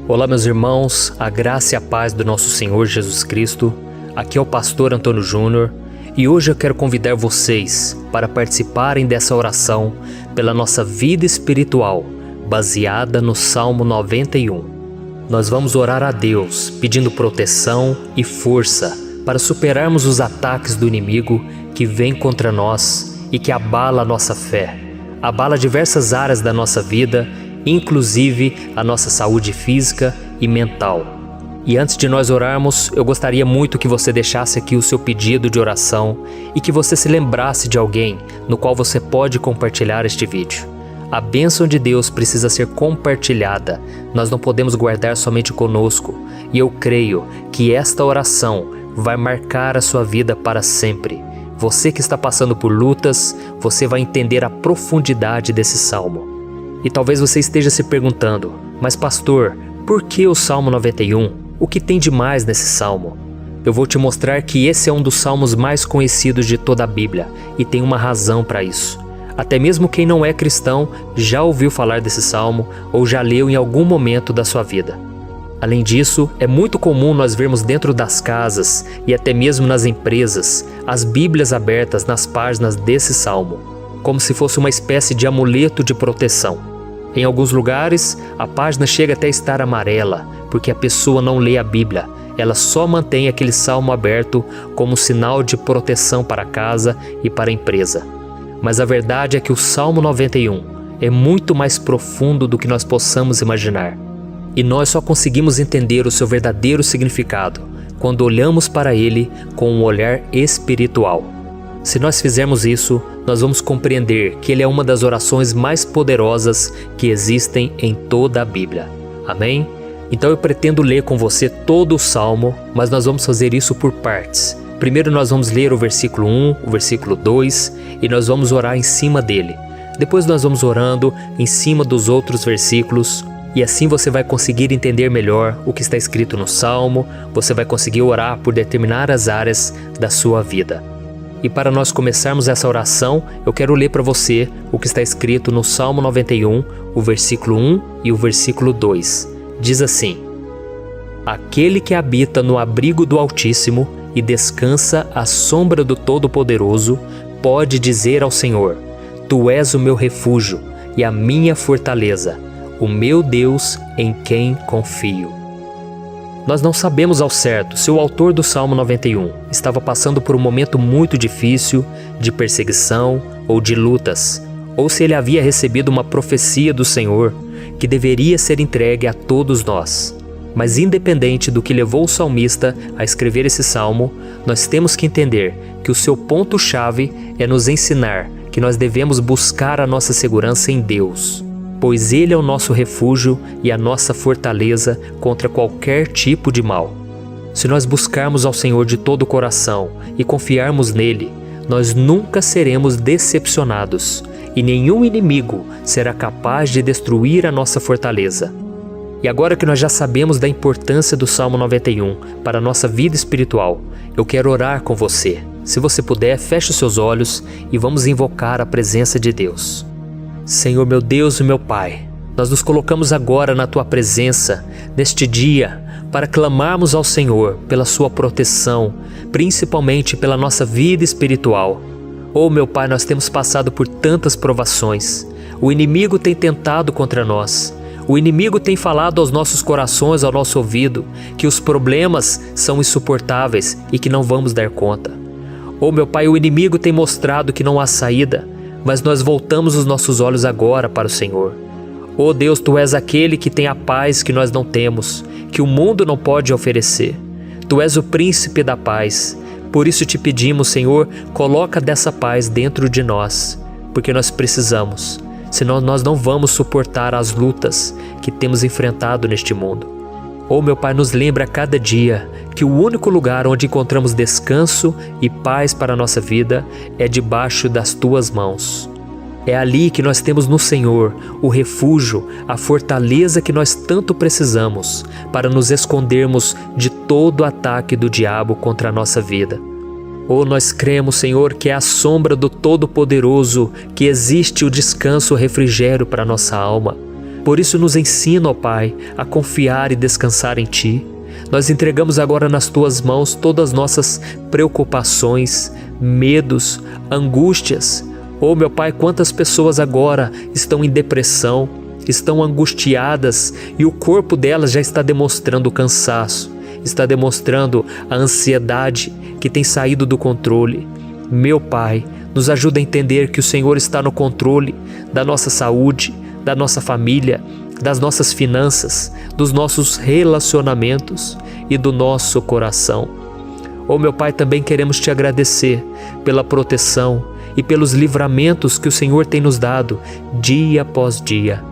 Olá, meus irmãos, a graça e a paz do nosso Senhor Jesus Cristo. Aqui é o pastor Antônio Júnior e hoje eu quero convidar vocês para participarem dessa oração pela nossa vida espiritual, baseada no Salmo 91. Nós vamos orar a Deus pedindo proteção e força para superarmos os ataques do inimigo que vem contra nós e que abala a nossa fé, abala diversas áreas da nossa vida, inclusive a nossa saúde física e mental. E antes de nós orarmos, eu gostaria muito que você deixasse aqui o seu pedido de oração e que você se lembrasse de alguém no qual você pode compartilhar este vídeo. A bênção de Deus precisa ser compartilhada, nós não podemos guardar somente conosco, e eu creio que esta oração vai marcar a sua vida para sempre. Você que está passando por lutas, você vai entender a profundidade desse salmo. E talvez você esteja se perguntando, mas pastor, por que o Salmo 91? O que tem de mais nesse salmo? Eu vou te mostrar que esse é um dos salmos mais conhecidos de toda a Bíblia e tem uma razão para isso. Até mesmo quem não é cristão já ouviu falar desse salmo ou já leu em algum momento da sua vida. Além disso, é muito comum nós vermos dentro das casas e até mesmo nas empresas as Bíblias abertas nas páginas desse salmo, como se fosse uma espécie de amuleto de proteção. Em alguns lugares, a página chega até a estar amarela, porque a pessoa não lê a Bíblia, ela só mantém aquele salmo aberto como sinal de proteção para a casa e para a empresa. Mas a verdade é que o Salmo 91 é muito mais profundo do que nós possamos imaginar. E nós só conseguimos entender o seu verdadeiro significado quando olhamos para ele com um olhar espiritual. Se nós fizermos isso, nós vamos compreender que ele é uma das orações mais poderosas que existem em toda a Bíblia. Amém? Então eu pretendo ler com você todo o Salmo, mas nós vamos fazer isso por partes. Primeiro nós vamos ler o versículo 1, o versículo 2 e nós vamos orar em cima dele. Depois nós vamos orando em cima dos outros versículos e assim você vai conseguir entender melhor o que está escrito no Salmo, você vai conseguir orar por determinadas áreas da sua vida. E para nós começarmos essa oração, eu quero ler para você o que está escrito no Salmo 91, o versículo 1 e o versículo 2. Diz assim: Aquele que habita no abrigo do Altíssimo e descansa à sombra do Todo-Poderoso, pode dizer ao Senhor: Tu és o meu refúgio e a minha fortaleza, o meu Deus em quem confio. Nós não sabemos ao certo se o autor do Salmo 91 estava passando por um momento muito difícil, de perseguição ou de lutas, ou se ele havia recebido uma profecia do Senhor que deveria ser entregue a todos nós. Mas independente do que levou o salmista a escrever esse salmo, nós temos que entender que o seu ponto-chave é nos ensinar que nós devemos buscar a nossa segurança em Deus, pois Ele é o nosso refúgio e a nossa fortaleza contra qualquer tipo de mal. Se nós buscarmos ao Senhor de todo o coração e confiarmos nele, nós nunca seremos decepcionados e nenhum inimigo será capaz de destruir a nossa fortaleza. E agora que nós já sabemos da importância do Salmo 91 para a nossa vida espiritual, eu quero orar com você. Se você puder, feche os seus olhos e vamos invocar a presença de Deus. Senhor meu Deus e meu Pai, nós nos colocamos agora na Tua presença, neste dia, para clamarmos ao Senhor pela Sua proteção, principalmente pela nossa vida espiritual. Oh meu Pai, nós temos passado por tantas provações, o inimigo tem tentado contra nós, o inimigo tem falado aos nossos corações, ao nosso ouvido, que os problemas são insuportáveis e que não vamos dar conta. Oh meu Pai, o inimigo tem mostrado que não há saída, mas nós voltamos os nossos olhos agora para o Senhor. Oh Deus, Tu és aquele que tem a paz que nós não temos, que o mundo não pode oferecer. Tu és o príncipe da paz. Por isso te pedimos, Senhor, coloca dessa paz dentro de nós, porque nós precisamos, senão nós não vamos suportar as lutas que temos enfrentado neste mundo. Oh meu Pai, nos lembra a cada dia que o único lugar onde encontramos descanso e paz para a nossa vida é debaixo das Tuas mãos. É ali que nós temos no Senhor o refúgio, a fortaleza que nós tanto precisamos para nos escondermos de todo ataque do diabo contra a nossa vida. Oh, nós cremos, Senhor, que é à sombra do Todo-Poderoso que existe o descanso, o refrigério para a nossa alma. Por isso nos ensina, ó Pai, a confiar e descansar em Ti. Nós entregamos agora nas Tuas mãos todas as nossas preocupações, medos, angústias. Oh, meu Pai, quantas pessoas agora estão em depressão, estão angustiadas e o corpo delas já está demonstrando cansaço, está demonstrando a ansiedade que tem saído do controle. Meu Pai, nos ajuda a entender que o Senhor está no controle da nossa saúde, da nossa família, das nossas finanças, dos nossos relacionamentos e do nosso coração. Oh, meu Pai, também queremos Te agradecer pela proteção e pelos livramentos que o Senhor tem nos dado dia após dia.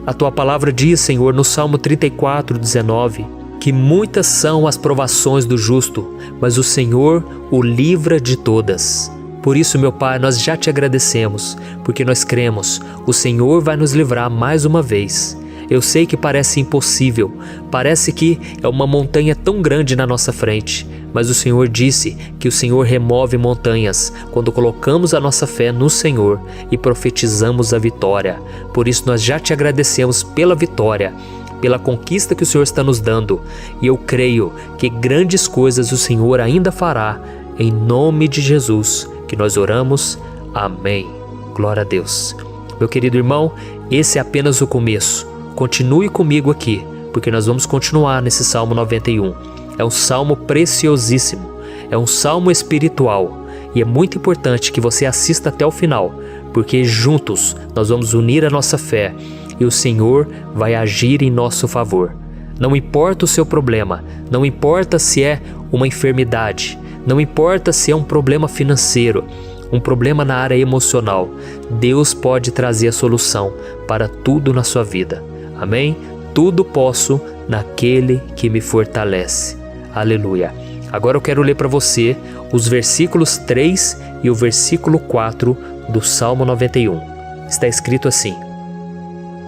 A Tua palavra diz, Senhor, no Salmo 34:19, que muitas são as provações do justo, mas o Senhor o livra de todas. Por isso, meu Pai, nós já Te agradecemos, porque nós cremos, o Senhor vai nos livrar mais uma vez. Eu sei que parece impossível, parece que é uma montanha tão grande na nossa frente, mas o Senhor disse que o Senhor remove montanhas quando colocamos a nossa fé no Senhor e profetizamos a vitória. Por isso nós já Te agradecemos pela vitória, pela conquista que o Senhor está nos dando, e eu creio que grandes coisas o Senhor ainda fará, em nome de Jesus, que nós oramos. Amém. Glória a Deus. Meu querido irmão, esse é apenas o começo. Continue comigo aqui, porque nós vamos continuar nesse Salmo 91. É um salmo preciosíssimo, é um salmo espiritual, e é muito importante que você assista até o final, porque juntos nós vamos unir a nossa fé e o Senhor vai agir em nosso favor. Não importa o seu problema, não importa se é uma enfermidade, não importa se é um problema financeiro, um problema na área emocional, Deus pode trazer a solução para tudo na sua vida. Amém? Tudo posso naquele que me fortalece. Aleluia. Agora eu quero ler para você os versículos 3 e o versículo 4 do Salmo 91. Está escrito assim: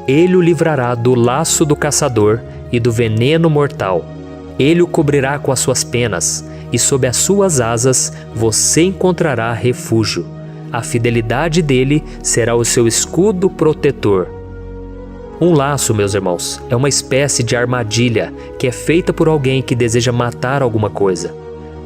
Ele o livrará do laço do caçador e do veneno mortal. Ele o cobrirá com as suas penas, e sob as suas asas você encontrará refúgio. A fidelidade dele será o seu escudo protetor. Um laço, meus irmãos, é uma espécie de armadilha que é feita por alguém que deseja matar alguma coisa.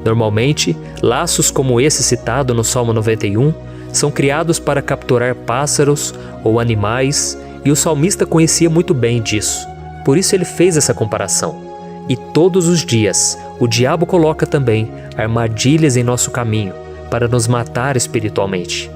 Normalmente, laços como esse citado no Salmo 91 são criados para capturar pássaros ou animais, e o salmista conhecia muito bem disso. Por isso ele fez essa comparação. E todos os dias, o diabo coloca também armadilhas em nosso caminho para nos matar espiritualmente.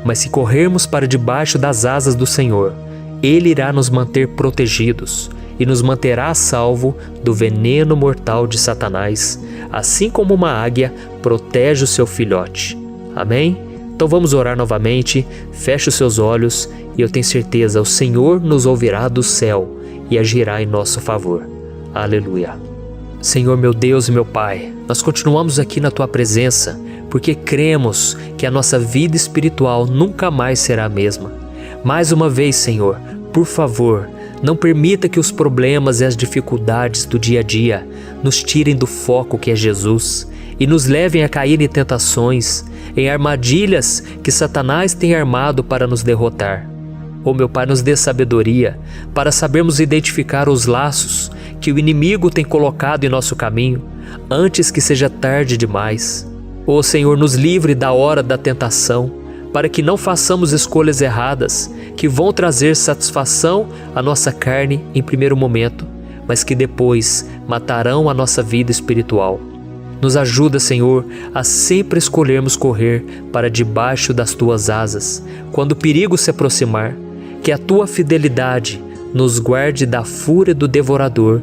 Mas se corrermos para debaixo das asas do Senhor, Ele irá nos manter protegidos e nos manterá a salvo do veneno mortal de Satanás, assim como uma águia protege o seu filhote. Amém? Então vamos orar novamente, feche os seus olhos e eu tenho certeza, o Senhor nos ouvirá do céu e agirá em nosso favor. Aleluia. Senhor, meu Deus e meu Pai, nós continuamos aqui na Tua presença porque cremos que a nossa vida espiritual nunca mais será a mesma. Mais uma vez, Senhor, por favor, não permita que os problemas e as dificuldades do dia a dia nos tirem do foco que é Jesus e nos levem a cair em tentações, em armadilhas que Satanás tem armado para nos derrotar. Oh, meu Pai, nos dê sabedoria para sabermos identificar os laços que o inimigo tem colocado em nosso caminho antes que seja tarde demais. Oh, Senhor, nos livre da hora da tentação, para que não façamos escolhas erradas que vão trazer satisfação à nossa carne em primeiro momento, mas que depois matarão a nossa vida espiritual. Nos ajuda, Senhor, a sempre escolhermos correr para debaixo das Tuas asas, quando o perigo se aproximar, que a Tua fidelidade nos guarde da fúria do devorador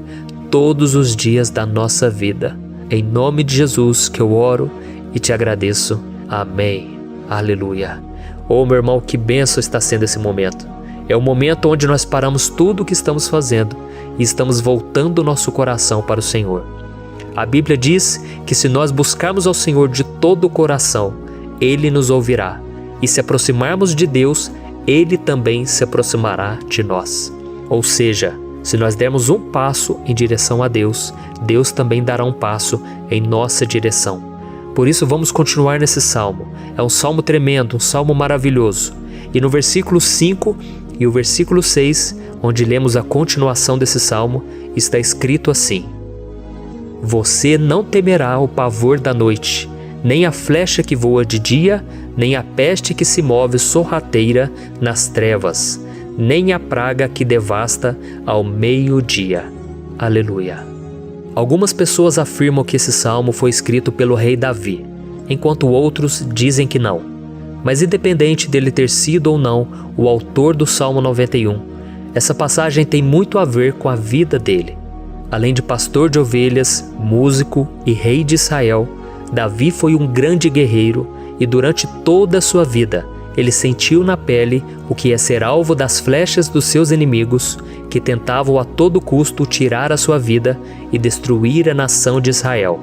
todos os dias da nossa vida. Em nome de Jesus que eu oro e te agradeço. Amém. Aleluia. Oh, meu irmão, que bênção está sendo esse momento. É o momento onde nós paramos tudo o que estamos fazendo e estamos voltando o nosso coração para o Senhor. A Bíblia diz que se nós buscarmos ao Senhor de todo o coração, Ele nos ouvirá. E se aproximarmos de Deus, Ele também se aproximará de nós. Ou seja, se nós dermos um passo em direção a Deus, Deus também dará um passo em nossa direção. Por isso vamos continuar nesse salmo. É um salmo tremendo, um salmo maravilhoso. E no versículo 5 E o versículo 6, onde lemos a continuação desse salmo, está escrito assim: Você não temerá o pavor da noite, nem a flecha que voa de dia, nem a peste que se move sorrateira nas trevas, nem a praga que devasta ao meio-dia. Aleluia. Algumas pessoas afirmam que esse salmo foi escrito pelo rei Davi, enquanto outros dizem que não. Mas independente dele ter sido ou não o autor do Salmo 91, essa passagem tem muito a ver com a vida dele. Além de pastor de ovelhas, músico e rei de Israel, Davi foi um grande guerreiro e durante toda a sua vida ele sentiu na pele o que é ser alvo das flechas dos seus inimigos, que tentavam a todo custo tirar a sua vida e destruir a nação de Israel.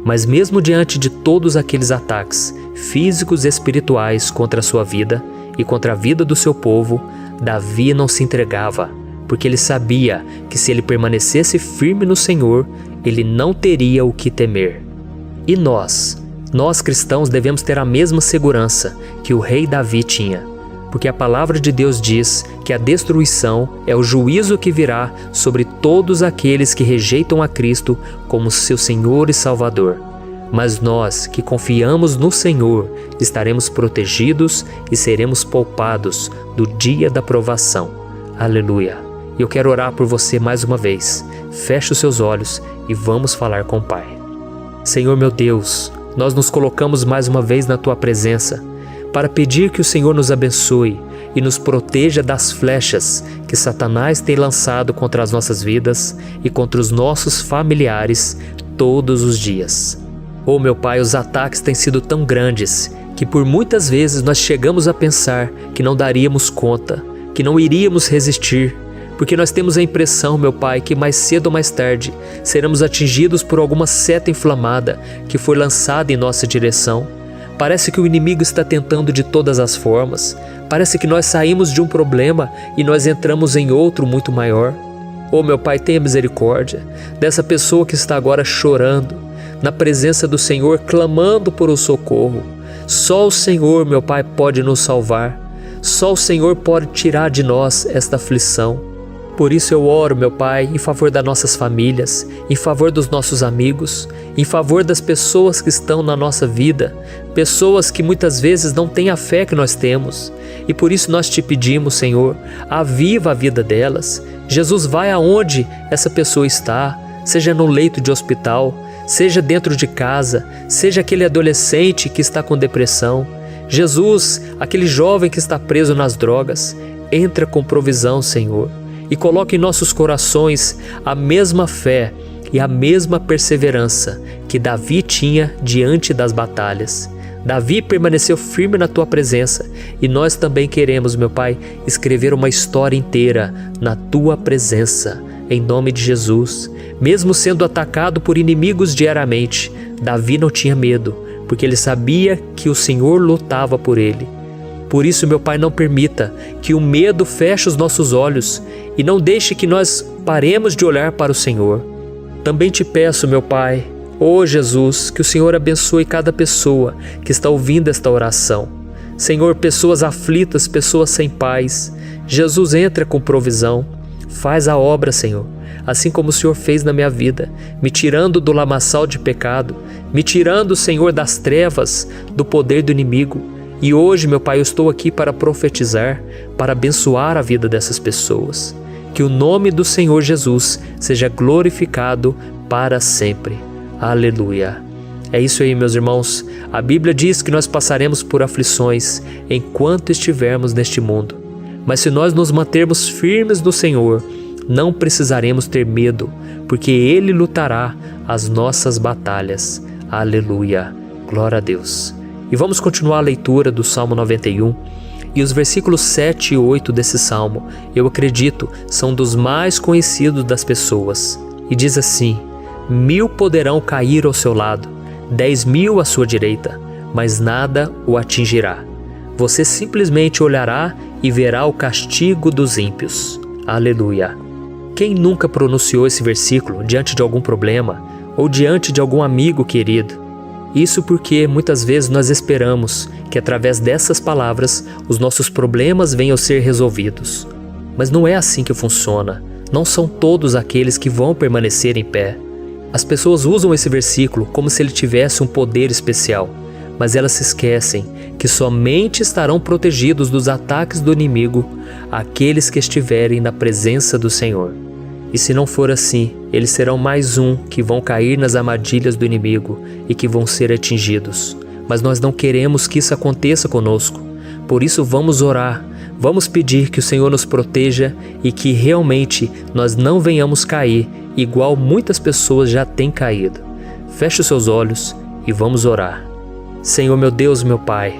Mas mesmo diante de todos aqueles ataques físicos e espirituais contra a sua vida e contra a vida do seu povo, Davi não se entregava, porque ele sabia que se ele permanecesse firme no Senhor, ele não teria o que temer. E nós cristãos devemos ter a mesma segurança que o rei Davi tinha, porque a palavra de Deus diz que a destruição é o juízo que virá sobre todos aqueles que rejeitam a Cristo como seu Senhor e Salvador. Mas nós, que confiamos no Senhor, estaremos protegidos e seremos poupados do dia da provação. Aleluia! E eu quero orar por você mais uma vez. Feche os seus olhos e vamos falar com o Pai. Senhor meu Deus, nós nos colocamos mais uma vez na Tua presença para pedir que o Senhor nos abençoe e nos proteja das flechas que Satanás tem lançado contra as nossas vidas e contra os nossos familiares todos os dias. Oh meu Pai, os ataques têm sido tão grandes que por muitas vezes nós chegamos a pensar que não daríamos conta, que não iríamos resistir, porque nós temos a impressão, meu Pai, que mais cedo ou mais tarde seremos atingidos por alguma seta inflamada que foi lançada em nossa direção. Parece que o inimigo está tentando de todas as formas. Parece que nós saímos de um problema e nós entramos em outro muito maior. Oh meu Pai, tenha misericórdia dessa pessoa que está agora chorando, na presença do Senhor, clamando por um socorro. Só o Senhor, meu Pai, pode nos salvar. Só o Senhor pode tirar de nós esta aflição. Por isso eu oro, meu Pai, em favor das nossas famílias, em favor dos nossos amigos, em favor das pessoas que estão na nossa vida, pessoas que muitas vezes não têm a fé que nós temos. E por isso nós te pedimos, Senhor, aviva a vida delas. Jesus, vai aonde essa pessoa está, seja no leito de hospital, seja dentro de casa, seja aquele adolescente que está com depressão. Jesus, aquele jovem que está preso nas drogas, entra com provisão, Senhor. E coloque em nossos corações a mesma fé e a mesma perseverança que Davi tinha diante das batalhas. Davi permaneceu firme na Tua presença e nós também queremos, meu Pai, escrever uma história inteira na Tua presença, em nome de Jesus. Mesmo sendo atacado por inimigos diariamente, Davi não tinha medo, porque ele sabia que o Senhor lutava por ele. Por isso, meu Pai, não permita que o medo feche os nossos olhos e não deixe que nós paremos de olhar para o Senhor. Também te peço, meu Pai, ó Jesus, que o Senhor abençoe cada pessoa que está ouvindo esta oração. Senhor, pessoas aflitas, pessoas sem paz. Jesus, entra com provisão. Faz a obra, Senhor, assim como o Senhor fez na minha vida, me tirando do lamaçal de pecado, me tirando, Senhor, das trevas, do poder do inimigo. E hoje, meu Pai, eu estou aqui para profetizar, para abençoar a vida dessas pessoas. Que o nome do Senhor Jesus seja glorificado para sempre. Aleluia. É isso aí, meus irmãos. A Bíblia diz que nós passaremos por aflições enquanto estivermos neste mundo. Mas se nós nos mantermos firmes no Senhor, não precisaremos ter medo, porque Ele lutará as nossas batalhas. Aleluia. Glória a Deus. E vamos continuar a leitura do Salmo 91. E os versículos 7 e 8 desse Salmo, eu acredito, são dos mais conhecidos das pessoas. E diz assim: 1000 poderão cair ao seu lado, 10.000 à sua direita, mas nada o atingirá. Você simplesmente olhará e verá o castigo dos ímpios. Aleluia. Quem nunca pronunciou esse versículo diante de algum problema ou diante de algum amigo querido? Isso porque muitas vezes nós esperamos que através dessas palavras os nossos problemas venham a ser resolvidos. Mas não é assim que funciona. Não são todos aqueles que vão permanecer em pé. As pessoas usam esse versículo como se ele tivesse um poder especial, mas elas se esquecem que somente estarão protegidos dos ataques do inimigo aqueles que estiverem na presença do Senhor. E se não for assim, eles serão mais um que vão cair nas armadilhas do inimigo e que vão ser atingidos. Mas nós não queremos que isso aconteça conosco. Por isso vamos orar, vamos pedir que o Senhor nos proteja e que realmente nós não venhamos cair igual muitas pessoas já têm caído. Feche os seus olhos e vamos orar. Senhor meu Deus, meu Pai,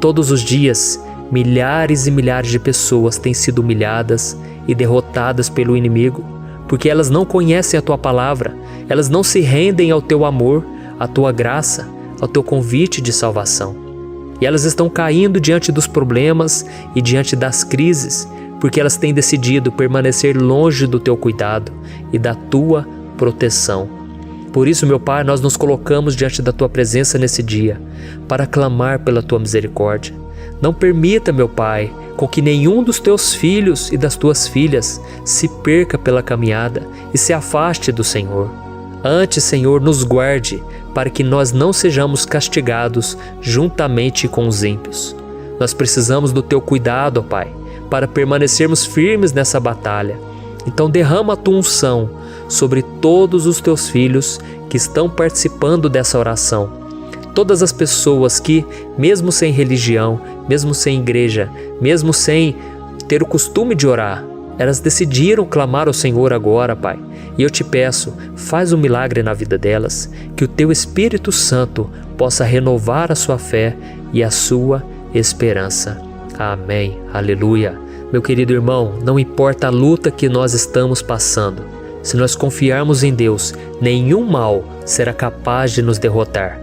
todos os dias milhares e milhares de pessoas têm sido humilhadas e derrotadas pelo inimigo, porque elas não conhecem a Tua palavra, elas não se rendem ao Teu amor, à Tua graça, ao Teu convite de salvação. E elas estão caindo diante dos problemas e diante das crises, porque elas têm decidido permanecer longe do Teu cuidado e da Tua proteção. Por isso, meu Pai, nós nos colocamos diante da Tua presença nesse dia, para clamar pela Tua misericórdia. Não permita, meu Pai, com que nenhum dos Teus filhos e das Tuas filhas se perca pela caminhada e se afaste do Senhor. Antes, Senhor, nos guarde, para que nós não sejamos castigados juntamente com os ímpios. Nós precisamos do Teu cuidado, ó Pai, para permanecermos firmes nessa batalha. Então derrama a Tua unção sobre todos os Teus filhos que estão participando dessa oração. Todas as pessoas que, mesmo sem religião, mesmo sem igreja, mesmo sem ter o costume de orar, elas decidiram clamar ao Senhor agora, Pai. E eu te peço, faz um milagre na vida delas, que o Teu Espírito Santo possa renovar a sua fé e a sua esperança. Amém. Aleluia. Meu querido irmão, não importa a luta que nós estamos passando, se nós confiarmos em Deus, nenhum mal será capaz de nos derrotar.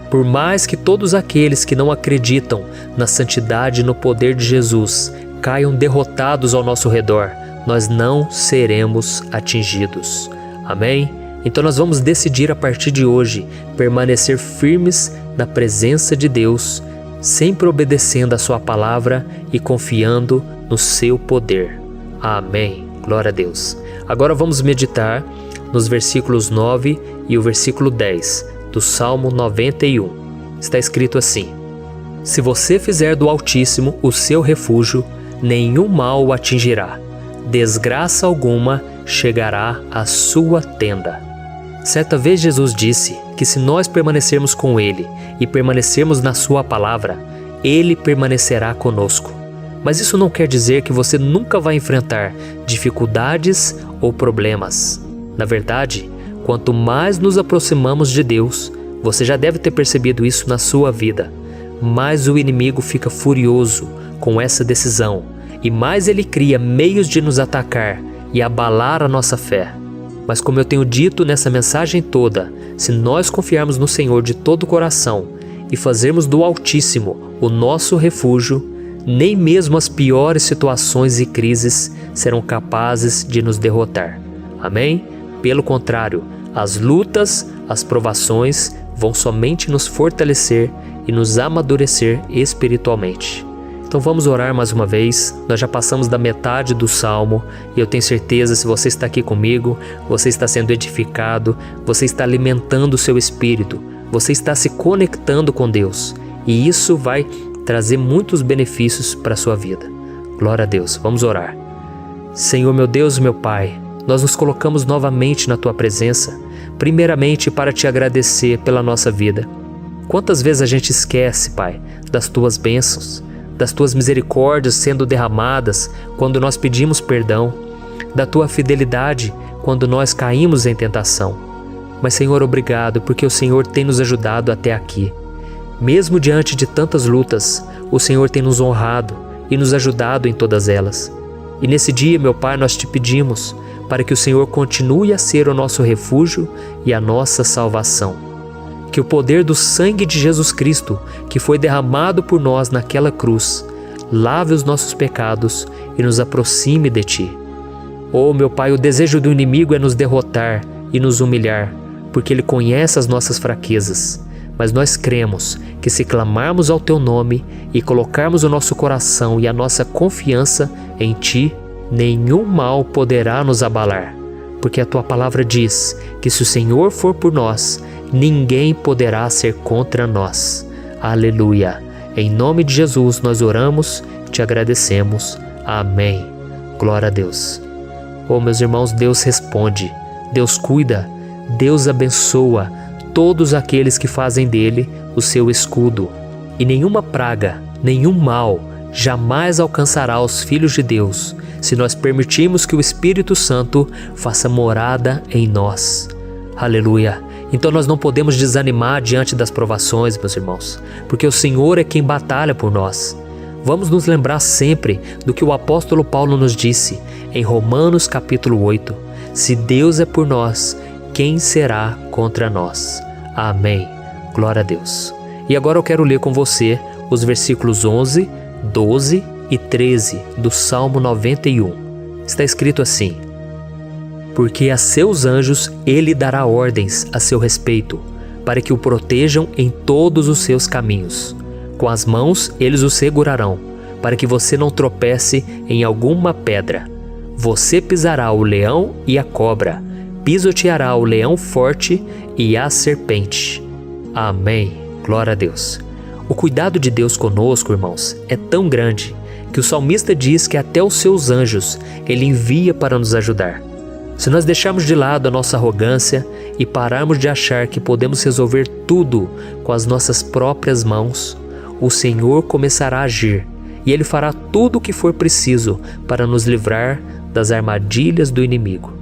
Por mais que todos aqueles que não acreditam na santidade e no poder de Jesus caiam derrotados ao nosso redor, nós não seremos atingidos. Amém? Então nós vamos decidir a partir de hoje permanecer firmes na presença de Deus, sempre obedecendo a Sua palavra e confiando no Seu poder. Amém. Glória a Deus. Agora vamos meditar nos versículos 9 e o versículo 10 do Salmo 91. Está escrito assim: Se você fizer do Altíssimo o seu refúgio, nenhum mal o atingirá, desgraça alguma chegará à sua tenda. Certa vez Jesus disse que se nós permanecermos com Ele e permanecermos na Sua palavra, Ele permanecerá conosco. Mas isso não quer dizer que você nunca vai enfrentar dificuldades ou problemas. Na verdade, quanto mais nos aproximamos de Deus, você já deve ter percebido isso na sua vida, mais o inimigo fica furioso com essa decisão e mais ele cria meios de nos atacar e abalar a nossa fé. Mas como eu tenho dito nessa mensagem toda, se nós confiarmos no Senhor de todo o coração e fazermos do Altíssimo o nosso refúgio, nem mesmo as piores situações e crises serão capazes de nos derrotar. Amém? Pelo contrário, as lutas, as provações vão somente nos fortalecer e nos amadurecer espiritualmente. Então vamos orar mais uma vez. Nós já passamos da metade do Salmo e eu tenho certeza, se você está aqui comigo, você está sendo edificado, você está alimentando o seu espírito, você está se conectando com Deus e isso vai trazer muitos benefícios para a sua vida. Glória a Deus. Vamos orar. Senhor meu Deus, meu Pai, nós nos colocamos novamente na Tua presença, primeiramente para Te agradecer pela nossa vida. Quantas vezes a gente esquece, Pai, das Tuas bênçãos, das Tuas misericórdias sendo derramadas quando nós pedimos perdão, da Tua fidelidade quando nós caímos em tentação. Mas, Senhor, obrigado, porque o Senhor tem nos ajudado até aqui. Mesmo diante de tantas lutas, o Senhor tem nos honrado e nos ajudado em todas elas. E nesse dia, meu Pai, nós Te pedimos para que o Senhor continue a ser o nosso refúgio e a nossa salvação. Que o poder do sangue de Jesus Cristo, que foi derramado por nós naquela cruz, lave os nossos pecados e nos aproxime de Ti. Oh, meu Pai, o desejo do inimigo é nos derrotar e nos humilhar, porque ele conhece as nossas fraquezas. Mas nós cremos que se clamarmos ao Teu nome e colocarmos o nosso coração e a nossa confiança em Ti, nenhum mal poderá nos abalar, porque a tua palavra diz que se o Senhor for por nós, ninguém poderá ser contra nós. Aleluia! Em nome de Jesus nós oramos, te agradecemos. Amém. Glória a Deus. Oh, meus irmãos, Deus responde, Deus cuida, Deus abençoa todos aqueles que fazem dele o seu escudo. E nenhuma praga, nenhum mal jamais alcançará os filhos de Deus, se nós permitirmos que o Espírito Santo faça morada em nós. Aleluia! Então nós não podemos desanimar diante das provações, meus irmãos, porque o Senhor é quem batalha por nós. Vamos nos lembrar sempre do que o apóstolo Paulo nos disse em Romanos capítulo 8. Se Deus é por nós, quem será contra nós? Amém. Glória a Deus. E agora eu quero ler com você os versículos 11, 12 e 13 do Salmo 91. Está escrito assim: porque a seus anjos ele dará ordens a seu respeito, para que o protejam em todos os seus caminhos. Com as mãos eles o segurarão, para que você não tropece em alguma pedra. Você pisará o leão e a cobra, pisoteará o leão forte e a serpente. Amém. Glória a Deus. O cuidado de Deus conosco, irmãos, é tão grande que o salmista diz que até os seus anjos ele envia para nos ajudar. Se nós deixarmos de lado a nossa arrogância e pararmos de achar que podemos resolver tudo com as nossas próprias mãos, o Senhor começará a agir e Ele fará tudo o que for preciso para nos livrar das armadilhas do inimigo.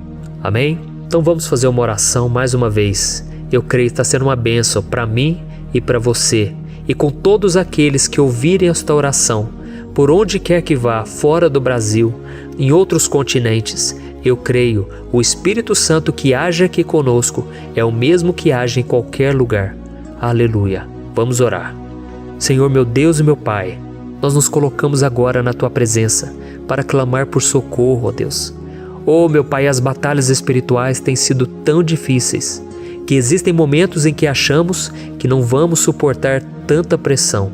Amém? Então vamos fazer uma oração mais uma vez. Eu creio que está sendo uma bênção para mim e para você, e com todos aqueles que ouvirem esta oração, por onde quer que vá, fora do Brasil, em outros continentes. Eu creio, o Espírito Santo que age aqui conosco é o mesmo que age em qualquer lugar. Aleluia. Vamos orar. Senhor, meu Deus e meu Pai, nós nos colocamos agora na Tua presença para clamar por socorro, ó Deus. Oh, meu Pai, as batalhas espirituais têm sido tão difíceis que existem momentos em que achamos que não vamos suportar tanta pressão.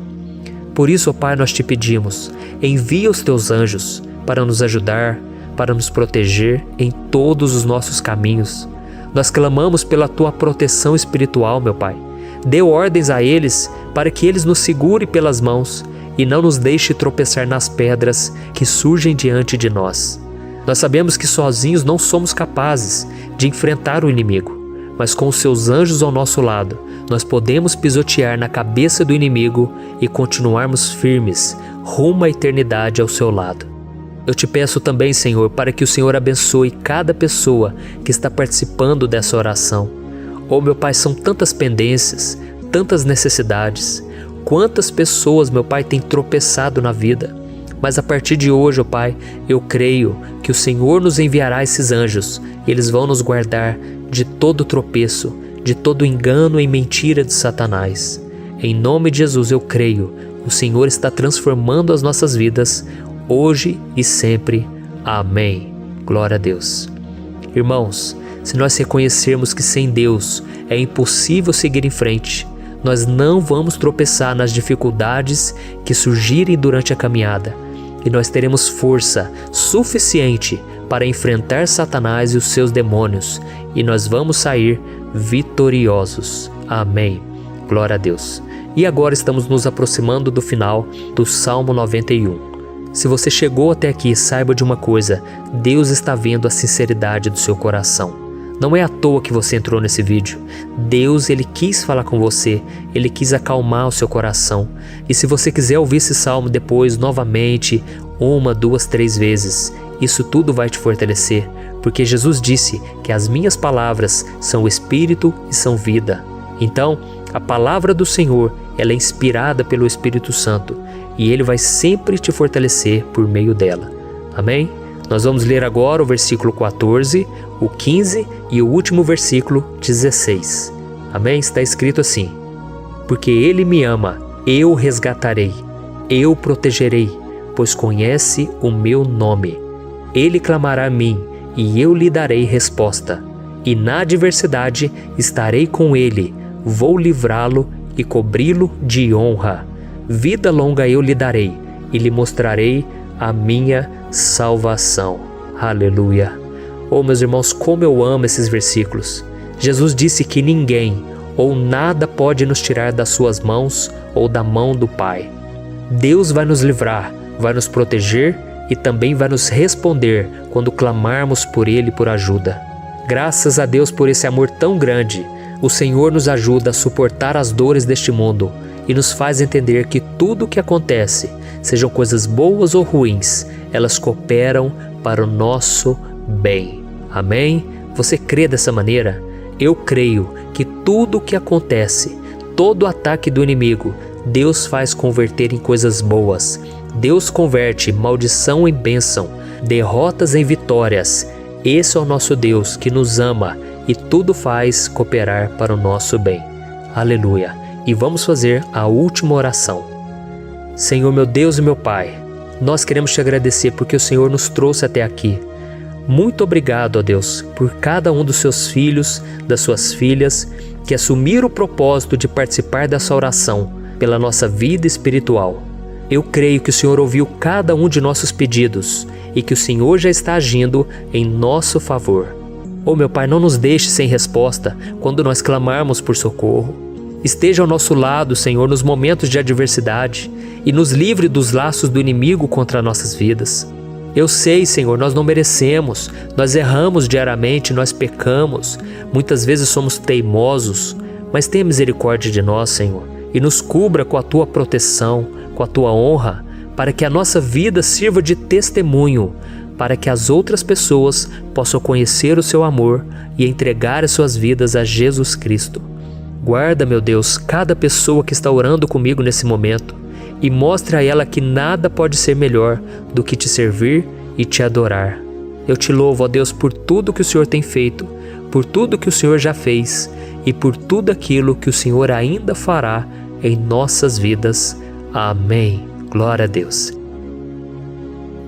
Por isso, ó Pai, nós te pedimos, envia os Teus anjos para nos ajudar, para nos proteger em todos os nossos caminhos. Nós clamamos pela Tua proteção espiritual, meu Pai. Dê ordens a eles para que eles nos segurem pelas mãos e não nos deixe tropeçar nas pedras que surgem diante de nós. Nós sabemos que sozinhos não somos capazes de enfrentar o inimigo, mas com os Seus anjos ao nosso lado, nós podemos pisotear na cabeça do inimigo e continuarmos firmes rumo à eternidade ao Seu lado. Eu te peço também, Senhor, para que o Senhor abençoe cada pessoa que está participando dessa oração. Oh, meu Pai, são tantas pendências, tantas necessidades. Quantas pessoas, meu Pai, têm tropeçado na vida. Mas a partir de hoje, ó Pai, eu creio que o Senhor nos enviará esses anjos e eles vão nos guardar de todo tropeço, de todo engano e mentira de Satanás. Em nome de Jesus eu creio, o Senhor está transformando as nossas vidas hoje e sempre. Amém. Glória a Deus. Irmãos, se nós reconhecermos que sem Deus é impossível seguir em frente, nós não vamos tropeçar nas dificuldades que surgirem durante a caminhada, e nós teremos força suficiente para enfrentar Satanás e os seus demônios, e nós vamos sair vitoriosos. Amém. Glória a Deus. E agora estamos nos aproximando do final do Salmo 91. Se você chegou até aqui, saiba de uma coisa: Deus está vendo a sinceridade do seu coração. Não é à toa que você entrou nesse vídeo. Deus, Ele quis falar com você, Ele quis acalmar o seu coração. E se você quiser ouvir esse salmo depois, novamente, 1, 2, 3 vezes, isso tudo vai te fortalecer, porque Jesus disse que as minhas palavras são espírito e são vida. Então, a palavra do Senhor, ela é inspirada pelo Espírito Santo, e Ele vai sempre te fortalecer por meio dela. Amém? Nós vamos ler agora o versículo 14, o 15 e o último versículo 16. Amém? Está escrito assim: porque Ele me ama, eu o resgatarei, eu o protegerei, pois conhece o meu nome. Ele clamará a mim, e eu lhe darei resposta. E na adversidade estarei com ele, vou livrá-lo e cobri-lo de honra. Vida longa eu lhe darei, e lhe mostrarei a minha salvação. Aleluia. Oh, meus irmãos, como eu amo esses versículos. Jesus disse que ninguém ou nada pode nos tirar das suas mãos ou da mão do Pai. Deus vai nos livrar, vai nos proteger e também vai nos responder quando clamarmos por Ele por ajuda. Graças a Deus por esse amor tão grande, o Senhor nos ajuda a suportar as dores deste mundo e nos faz entender que tudo o que acontece, sejam coisas boas ou ruins, elas cooperam para o nosso bem. Amém? Você crê dessa maneira? Eu creio que tudo o que acontece, todo ataque do inimigo, Deus faz converter em coisas boas. Deus converte maldição em bênção, derrotas em vitórias. Esse é o nosso Deus que nos ama e tudo faz cooperar para o nosso bem. Aleluia! E vamos fazer a última oração. Senhor, meu Deus e meu Pai, nós queremos te agradecer porque o Senhor nos trouxe até aqui. Muito obrigado, ó Deus, por cada um dos seus filhos, das suas filhas, que assumiram o propósito de participar dessa oração pela nossa vida espiritual. Eu creio que o Senhor ouviu cada um de nossos pedidos e que o Senhor já está agindo em nosso favor. Oh, meu Pai, não nos deixe sem resposta quando nós clamarmos por socorro. Esteja ao nosso lado, Senhor, nos momentos de adversidade e nos livre dos laços do inimigo contra nossas vidas. Eu sei, Senhor, nós não merecemos, nós erramos diariamente, nós pecamos, muitas vezes somos teimosos, mas tenha misericórdia de nós, Senhor, e nos cubra com a Tua proteção, com a Tua honra, para que a nossa vida sirva de testemunho, para que as outras pessoas possam conhecer o Seu amor e entregar as suas vidas a Jesus Cristo. Guarda, meu Deus, cada pessoa que está orando comigo nesse momento e mostre a ela que nada pode ser melhor do que te servir e te adorar. Eu te louvo, ó Deus, por tudo que o Senhor tem feito, por tudo que o Senhor já fez e por tudo aquilo que o Senhor ainda fará em nossas vidas. Amém. Glória a Deus.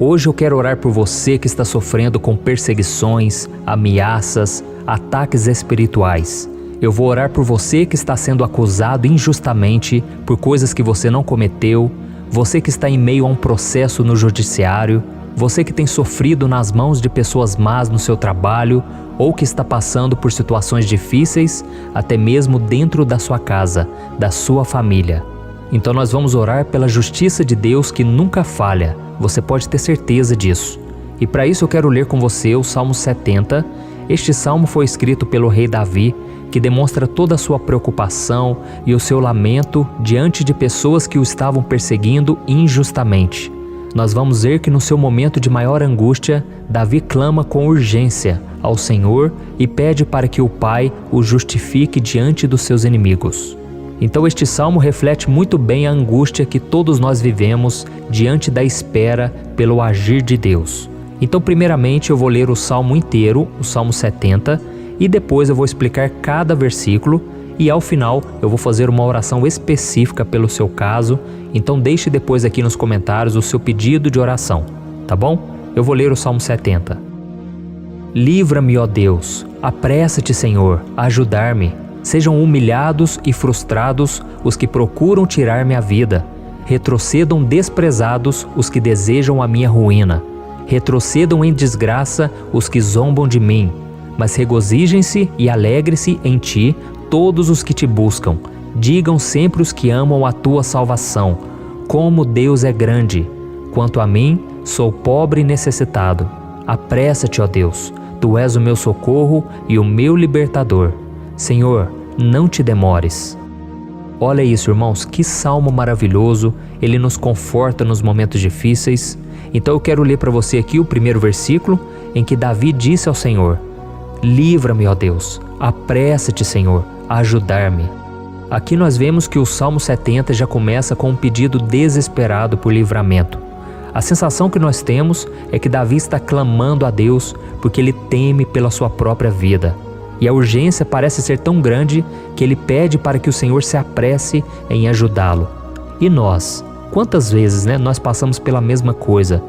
Hoje eu quero orar por você que está sofrendo com perseguições, ameaças, ataques espirituais. Eu vou orar por você que está sendo acusado injustamente por coisas que você não cometeu, você que está em meio a um processo no judiciário, você que tem sofrido nas mãos de pessoas más no seu trabalho ou que está passando por situações difíceis, até mesmo dentro da sua casa, da sua família. Então nós vamos orar pela justiça de Deus que nunca falha, você pode ter certeza disso. E para isso eu quero ler com você o Salmo 70. Este salmo foi escrito pelo rei Davi, que demonstra toda a sua preocupação e o seu lamento diante de pessoas que o estavam perseguindo injustamente. Nós vamos ver que no seu momento de maior angústia, Davi clama com urgência ao Senhor e pede para que o Pai o justifique diante dos seus inimigos. Então este salmo reflete muito bem a angústia que todos nós vivemos diante da espera pelo agir de Deus. Então primeiramente eu vou ler o salmo inteiro, o Salmo 70, e depois eu vou explicar cada versículo e ao final eu vou fazer uma oração específica pelo seu caso, então deixe depois aqui nos comentários o seu pedido de oração, tá bom? Eu vou ler o Salmo 70. Livra-me, ó Deus, apressa-te, Senhor, a ajudar-me. Sejam humilhados e frustrados os que procuram tirar-me a vida. Retrocedam desprezados os que desejam a minha ruína. Retrocedam em desgraça os que zombam de mim. Mas regozijem-se e alegre-se em ti todos os que te buscam. Digam sempre os que amam a tua salvação, como Deus é grande. Quanto a mim, sou pobre e necessitado. Apressa-te, ó Deus, tu és o meu socorro e o meu libertador. Senhor, não te demores. Olha isso, irmãos, que salmo maravilhoso, ele nos conforta nos momentos difíceis. Então eu quero ler para você aqui o primeiro versículo, em que Davi disse ao Senhor: livra-me, ó Deus, apressa-te, Senhor, a ajudar-me. Aqui nós vemos que o Salmo 70 já começa com um pedido desesperado por livramento. A sensação que nós temos é que Davi está clamando a Deus porque ele teme pela sua própria vida. E a urgência parece ser tão grande que ele pede para que o Senhor se apresse em ajudá-lo. E nós? Quantas vezes nós passamos pela mesma coisa?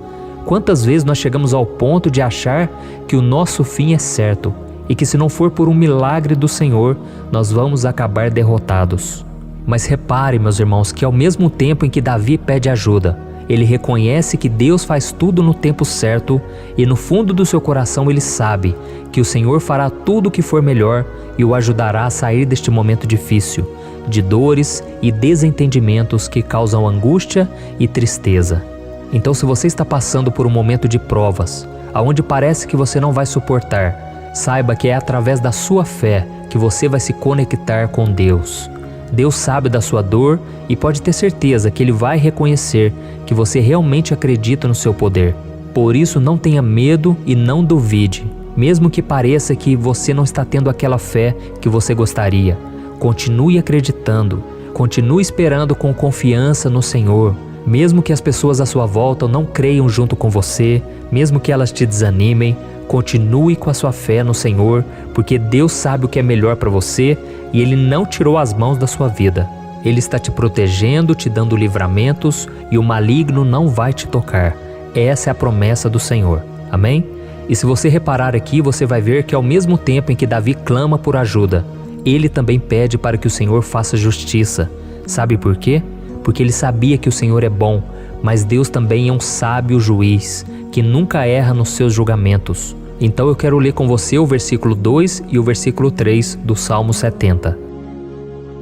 Quantas vezes nós chegamos ao ponto de achar que o nosso fim é certo e que se não for por um milagre do Senhor, nós vamos acabar derrotados? Mas repare, meus irmãos, que ao mesmo tempo em que Davi pede ajuda, Ele reconhece que Deus faz tudo no tempo certo e no fundo do seu coração ele sabe que o Senhor fará tudo o que for melhor e o ajudará a sair deste momento difícil, de dores e desentendimentos que causam angústia e tristeza. Então, se você está passando por um momento de provas, aonde parece que você não vai suportar, saiba que é através da sua fé que você vai se conectar com Deus. Deus sabe da sua dor e pode ter certeza que Ele vai reconhecer que você realmente acredita no seu poder. Por isso, não tenha medo e não duvide, mesmo que pareça que você não está tendo aquela fé que você gostaria. Continue acreditando, continue esperando com confiança no Senhor. Mesmo que as pessoas à sua volta não creiam junto com você, mesmo que elas te desanimem, continue com a sua fé no Senhor, porque Deus sabe o que é melhor para você e Ele não tirou as mãos da sua vida. Ele está te protegendo, te dando livramentos e o maligno não vai te tocar. Essa é a promessa do Senhor. Amém? E se você reparar aqui, você vai ver que ao mesmo tempo em que Davi clama por ajuda, ele também pede para que o Senhor faça justiça. Sabe por quê? Porque ele sabia que o Senhor é bom, mas Deus também é um sábio juiz, que nunca erra nos seus julgamentos. Então eu quero ler com você o versículo 2 e o versículo 3 do Salmo 70.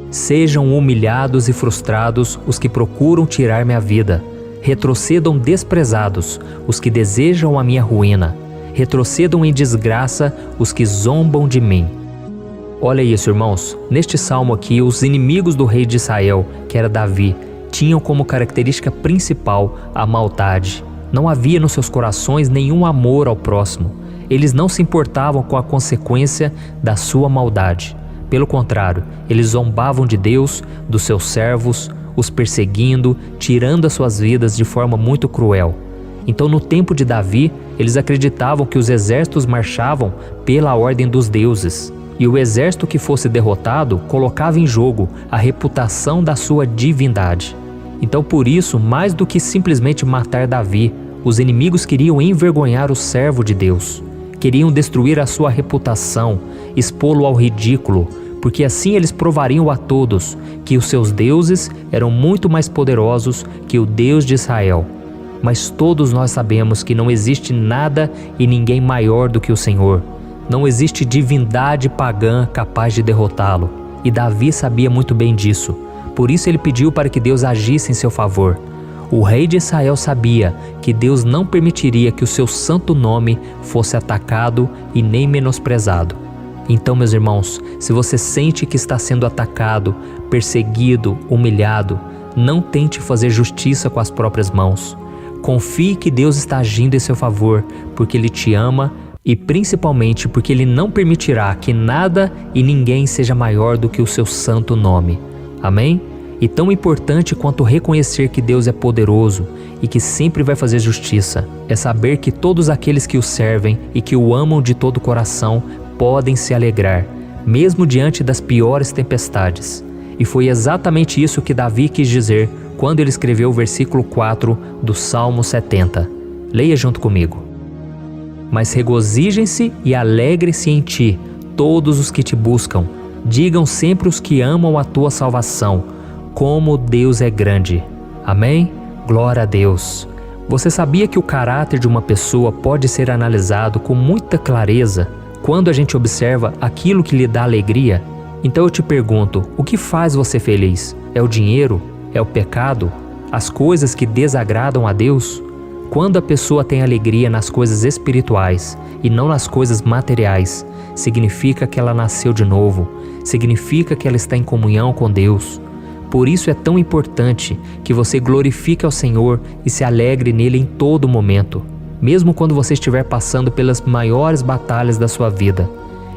Sejam humilhados e frustrados os que procuram tirar minha vida. Retrocedam desprezados os que desejam a minha ruína. Retrocedam em desgraça os que zombam de mim. Olha isso, irmãos. Neste salmo aqui, os inimigos do rei de Israel, que era Davi, tinham como característica principal a maldade. Não havia nos seus corações nenhum amor ao próximo. Eles não se importavam com a consequência da sua maldade. Pelo contrário, eles zombavam de Deus, dos seus servos, os perseguindo, tirando as suas vidas de forma muito cruel. Então, no tempo de Davi, eles acreditavam que os exércitos marchavam pela ordem dos deuses. E o exército que fosse derrotado colocava em jogo a reputação da sua divindade. Então, por isso, mais do que simplesmente matar Davi, os inimigos queriam envergonhar o servo de Deus. Queriam destruir a sua reputação, expô-lo ao ridículo, porque assim eles provariam a todos que os seus deuses eram muito mais poderosos que o Deus de Israel. Mas todos nós sabemos que não existe nada e ninguém maior do que o Senhor. Não existe divindade pagã capaz de derrotá-lo. E Davi sabia muito bem disso. Por isso ele pediu para que Deus agisse em seu favor. O rei de Israel sabia que Deus não permitiria que o seu santo nome fosse atacado e nem menosprezado. Então, meus irmãos, se você sente que está sendo atacado, perseguido, humilhado, não tente fazer justiça com as próprias mãos. Confie que Deus está agindo em seu favor, porque Ele te ama e principalmente porque Ele não permitirá que nada e ninguém seja maior do que o seu santo nome. Amém? E tão importante quanto reconhecer que Deus é poderoso e que sempre vai fazer justiça, é saber que todos aqueles que o servem e que o amam de todo o coração podem se alegrar, mesmo diante das piores tempestades. E foi exatamente isso que Davi quis dizer quando ele escreveu o versículo 4 do Salmo 70. Leia junto comigo. Mas regozijem-se e alegrem-se em ti, todos os que te buscam. Digam sempre os que amam a tua salvação, como Deus é grande. Amém? Glória a Deus. Você sabia que o caráter de uma pessoa pode ser analisado com muita clareza quando a gente observa aquilo que lhe dá alegria? Então eu te pergunto, o que faz você feliz? É o dinheiro? É o pecado? As coisas que desagradam a Deus? Quando a pessoa tem alegria nas coisas espirituais e não nas coisas materiais, significa que ela nasceu de novo, significa que ela está em comunhão com Deus. Por isso é tão importante que você glorifique ao Senhor e se alegre nele em todo momento, mesmo quando você estiver passando pelas maiores batalhas da sua vida.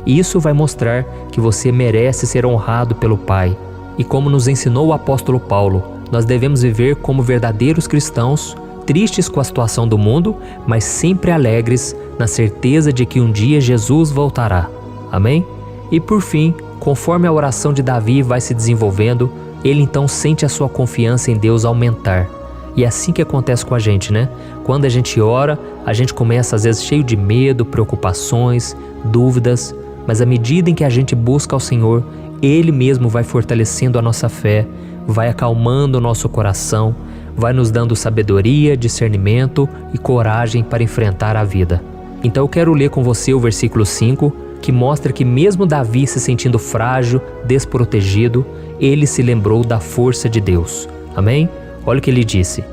Isso vai mostrar que você merece ser honrado pelo Pai. E como nos ensinou o apóstolo Paulo, nós devemos viver como verdadeiros cristãos, tristes com a situação do mundo, mas sempre alegres na certeza de que um dia Jesus voltará. Amém? E por fim, conforme a oração de Davi vai se desenvolvendo, ele então sente a sua confiança em Deus aumentar. E é assim que acontece com a gente, né? Quando a gente ora, a gente começa às vezes cheio de medo, preocupações, dúvidas, mas à medida em que a gente busca ao Senhor, Ele mesmo vai fortalecendo a nossa fé, vai acalmando o nosso coração, vai nos dando sabedoria, discernimento e coragem para enfrentar a vida. Então eu quero ler com você o versículo 5, que mostra que mesmo Davi se sentindo frágil, desprotegido, ele se lembrou da força de Deus. Amém? Olha o que ele disse: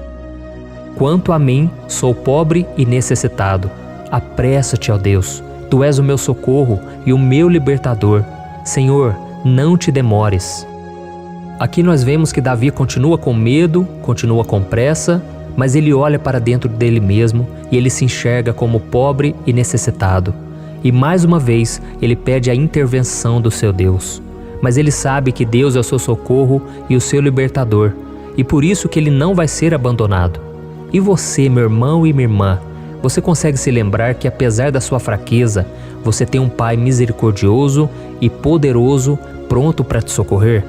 quanto a mim, sou pobre e necessitado. Apressa-te, ó Deus, tu és o meu socorro e o meu libertador. Senhor, não te demores. Aqui nós vemos que Davi continua com medo, continua com pressa, mas ele olha para dentro dele mesmo e ele se enxerga como pobre e necessitado. E mais uma vez ele pede a intervenção do seu Deus. Mas ele sabe que Deus é o seu socorro e o seu libertador, e por isso que ele não vai ser abandonado. E você, meu irmão e minha irmã, você consegue se lembrar que apesar da sua fraqueza, você tem um Pai misericordioso e poderoso pronto para te socorrer?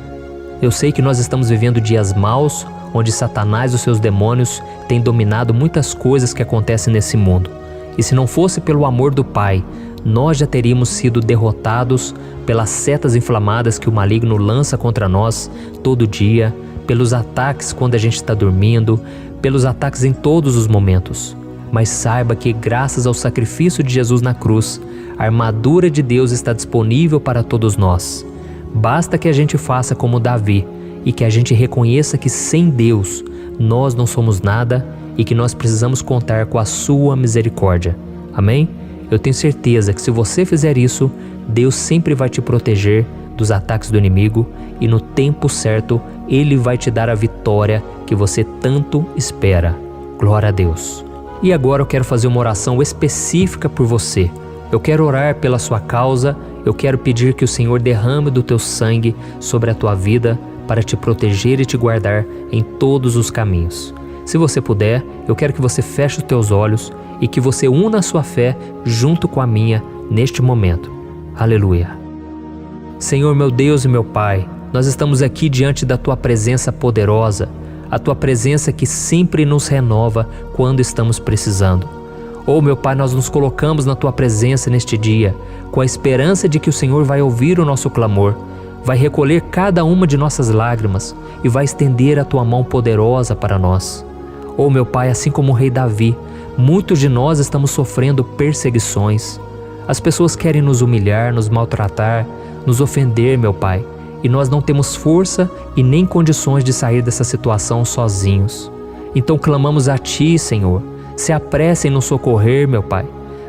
Eu sei que nós estamos vivendo dias maus, onde Satanás e os seus demônios têm dominado muitas coisas que acontecem nesse mundo. E se não fosse pelo amor do Pai, nós já teríamos sido derrotados pelas setas inflamadas que o maligno lança contra nós todo dia, pelos ataques quando a gente está dormindo, pelos ataques em todos os momentos. Mas saiba que graças ao sacrifício de Jesus na cruz, a armadura de Deus está disponível para todos nós. Basta que a gente faça como Davi e que a gente reconheça que sem Deus nós não somos nada e que nós precisamos contar com a sua misericórdia. Amém? Eu tenho certeza que se você fizer isso, Deus sempre vai te proteger dos ataques do inimigo e no tempo certo Ele vai te dar a vitória que você tanto espera. Glória a Deus. E agora eu quero fazer uma oração específica por você. Eu quero orar pela sua causa, eu quero pedir que o Senhor derrame do teu sangue sobre a tua vida para te proteger e te guardar em todos os caminhos. Se você puder, eu quero que você feche os teus olhos e que você una a sua fé junto com a minha neste momento. Aleluia. Senhor, meu Deus e meu Pai, nós estamos aqui diante da Tua presença poderosa, a Tua presença que sempre nos renova quando estamos precisando. Oh, meu Pai, nós nos colocamos na Tua presença neste dia, com a esperança de que o Senhor vai ouvir o nosso clamor, vai recolher cada uma de nossas lágrimas e vai estender a Tua mão poderosa para nós. Oh, meu Pai, assim como o rei Davi, muitos de nós estamos sofrendo perseguições. As pessoas querem nos humilhar, nos maltratar, nos ofender, meu Pai, e nós não temos força e nem condições de sair dessa situação sozinhos. Então clamamos a Ti, Senhor, se apresse em nos socorrer, meu Pai.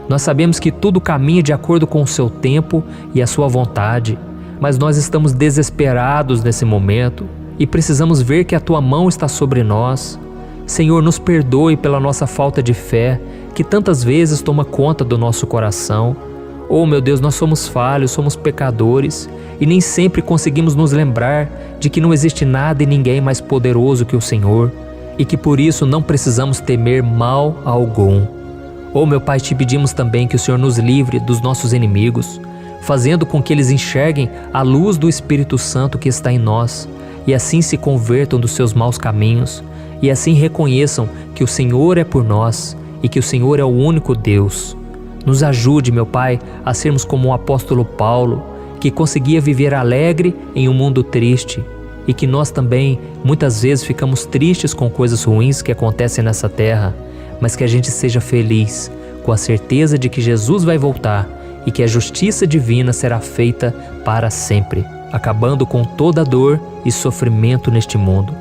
Nós sabemos que tudo caminha de acordo com o Seu tempo e a Sua vontade, mas nós estamos desesperados nesse momento e precisamos ver que a Tua mão está sobre nós. Senhor, nos perdoe pela nossa falta de fé, que tantas vezes toma conta do nosso coração. Oh, meu Deus, nós somos falhos, somos pecadores e nem sempre conseguimos nos lembrar de que não existe nada e ninguém mais poderoso que o Senhor e que por isso não precisamos temer mal algum. Oh, meu Pai, te pedimos também que o Senhor nos livre dos nossos inimigos, fazendo com que eles enxerguem a luz do Espírito Santo que está em nós e assim se convertam dos seus maus caminhos e assim reconheçam que o Senhor é por nós e que o Senhor é o único Deus. Nos ajude, meu Pai, a sermos como o apóstolo Paulo, que conseguia viver alegre em um mundo triste e que nós também muitas vezes ficamos tristes com coisas ruins que acontecem nessa terra, mas que a gente seja feliz com a certeza de que Jesus vai voltar e que a justiça divina será feita para sempre, acabando com toda dor e sofrimento neste mundo.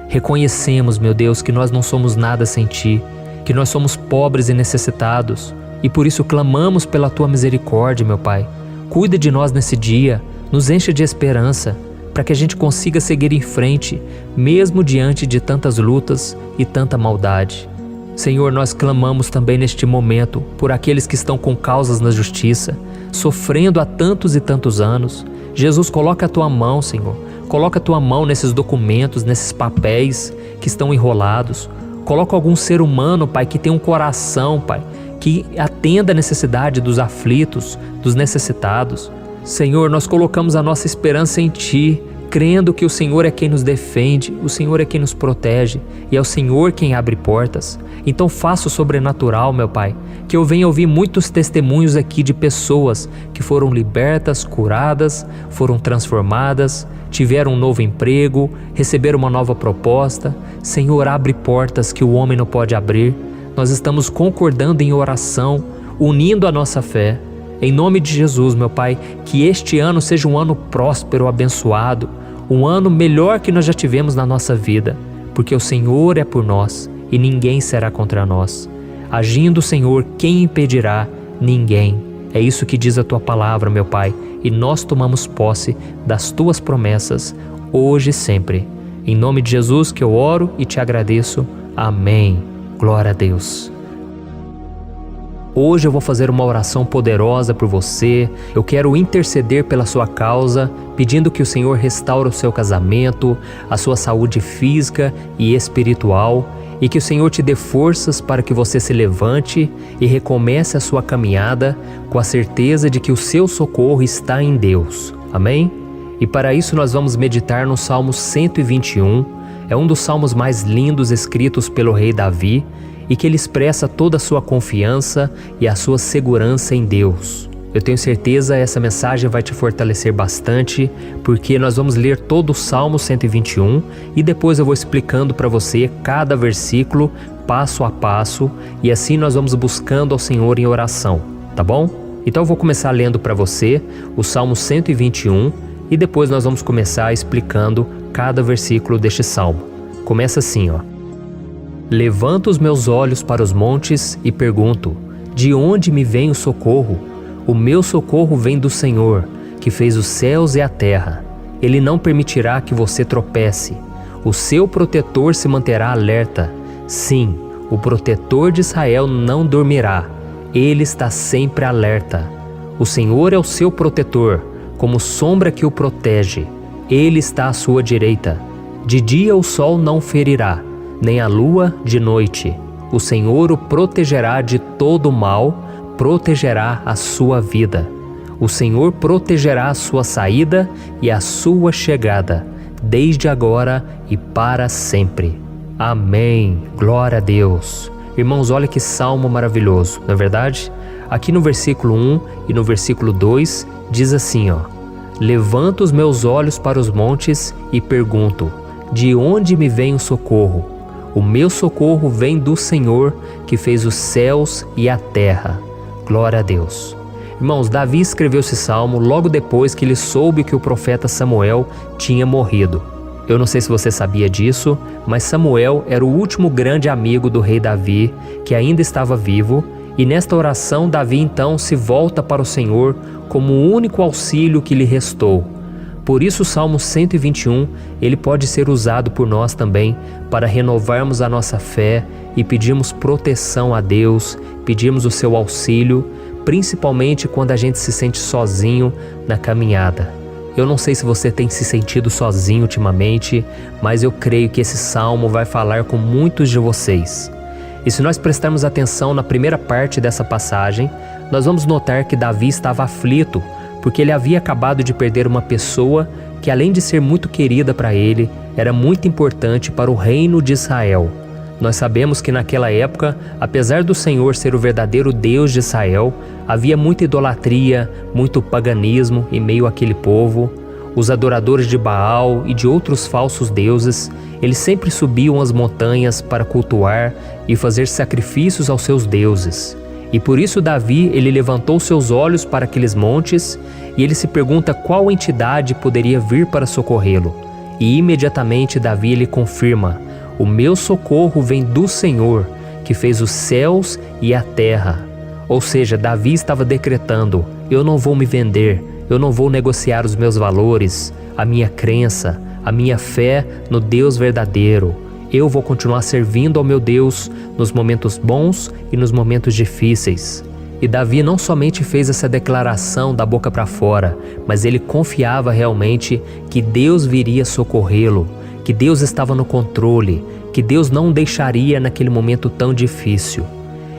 Reconhecemos, meu Deus, que nós não somos nada sem Ti, que nós somos pobres e necessitados, e por isso clamamos pela Tua misericórdia, meu Pai. Cuida de nós nesse dia, nos enche de esperança, para que a gente consiga seguir em frente, mesmo diante de tantas lutas e tanta maldade. Senhor, nós clamamos também neste momento por aqueles que estão com causas na justiça, sofrendo há tantos e tantos anos. Jesus, coloca a Tua mão, Senhor. Coloca a Tua mão nesses documentos, nesses papéis que estão enrolados. Coloca algum ser humano, Pai, que tem um coração, Pai, que atenda a necessidade dos aflitos, dos necessitados. Senhor, nós colocamos a nossa esperança em Ti, crendo que o Senhor é quem nos defende, o Senhor é quem nos protege e é o Senhor quem abre portas. Então faça o sobrenatural, meu Pai, que eu venha ouvir muitos testemunhos aqui de pessoas que foram libertas, curadas, foram transformadas, tiveram um novo emprego, receberam uma nova proposta. Senhor, abre portas que o homem não pode abrir. Nós estamos concordando em oração, unindo a nossa fé. Em nome de Jesus, meu Pai, que este ano seja um ano próspero, abençoado, um ano melhor que nós já tivemos na nossa vida, porque o Senhor é por nós e ninguém será contra nós. Agindo o Senhor, quem impedirá? Ninguém. É isso que diz a Tua palavra, meu Pai, e nós tomamos posse das Tuas promessas, hoje e sempre. Em nome de Jesus que eu oro e te agradeço. Amém. Glória a Deus. Hoje eu vou fazer uma oração poderosa por você. Eu quero interceder pela sua causa, pedindo que o Senhor restaure o seu casamento, a sua saúde física e espiritual, e que o Senhor te dê forças para que você se levante e recomece a sua caminhada com a certeza de que o seu socorro está em Deus. Amém? E para isso nós vamos meditar no Salmo 121. É um dos salmos mais lindos escritos pelo rei Davi, e que ele expressa toda a sua confiança e a sua segurança em Deus. Eu tenho certeza que essa mensagem vai te fortalecer bastante, porque nós vamos ler todo o Salmo 121 e depois eu vou explicando para você cada versículo, passo a passo, e assim nós vamos buscando ao Senhor em oração, tá bom? Então eu vou começar lendo para você o Salmo 121 e depois nós vamos começar explicando cada versículo deste salmo. Começa assim, ó. Levanto os meus olhos para os montes e pergunto: de onde me vem o socorro? O meu socorro vem do Senhor, que fez os céus e a terra. Ele não permitirá que você tropece. O seu protetor se manterá alerta. Sim, o protetor de Israel não dormirá. Ele está sempre alerta. O Senhor é o seu protetor, como sombra que o protege. Ele está à sua direita. De dia o sol não ferirá, nem a lua de noite. O Senhor o protegerá de todo mal, protegerá a sua vida. O Senhor protegerá a sua saída e a sua chegada, desde agora e para sempre. Amém. Glória a Deus. Irmãos, olha que salmo maravilhoso, não é verdade? Aqui no versículo 1 e no versículo 2 diz assim, ó: Levanto os meus olhos para os montes e pergunto: de onde me vem o socorro? O meu socorro vem do Senhor, que fez os céus e a terra. Glória a Deus. Irmãos, Davi escreveu esse salmo logo depois que ele soube que o profeta Samuel tinha morrido. Eu não sei se você sabia disso, mas Samuel era o último grande amigo do rei Davi, que ainda estava vivo, e nesta oração Davi então se volta para o Senhor como o único auxílio que lhe restou. Por isso o Salmo 121, ele pode ser usado por nós também para renovarmos a nossa fé e pedirmos proteção a Deus, pedirmos o seu auxílio, principalmente quando a gente se sente sozinho na caminhada. Eu não sei se você tem se sentido sozinho ultimamente, mas eu creio que esse salmo vai falar com muitos de vocês. E se nós prestarmos atenção na primeira parte dessa passagem, nós vamos notar que Davi estava aflito, porque ele havia acabado de perder uma pessoa que, além de ser muito querida para ele, era muito importante para o reino de Israel. Nós sabemos que naquela época, apesar do Senhor ser o verdadeiro Deus de Israel, havia muita idolatria, muito paganismo em meio àquele povo. Os adoradores de Baal e de outros falsos deuses, eles sempre subiam as montanhas para cultuar e fazer sacrifícios aos seus deuses. E por isso Davi, ele levantou seus olhos para aqueles montes e ele se pergunta qual entidade poderia vir para socorrê-lo. E imediatamente Davi ele confirma: o meu socorro vem do Senhor, que fez os céus e a terra. Ou seja, Davi estava decretando: eu não vou me vender, eu não vou negociar os meus valores, a minha crença, a minha fé no Deus verdadeiro. Eu vou continuar servindo ao meu Deus nos momentos bons e nos momentos difíceis. E Davi não somente fez essa declaração da boca para fora, mas ele confiava realmente que Deus viria socorrê-lo, que Deus estava no controle, que Deus não o deixaria naquele momento tão difícil.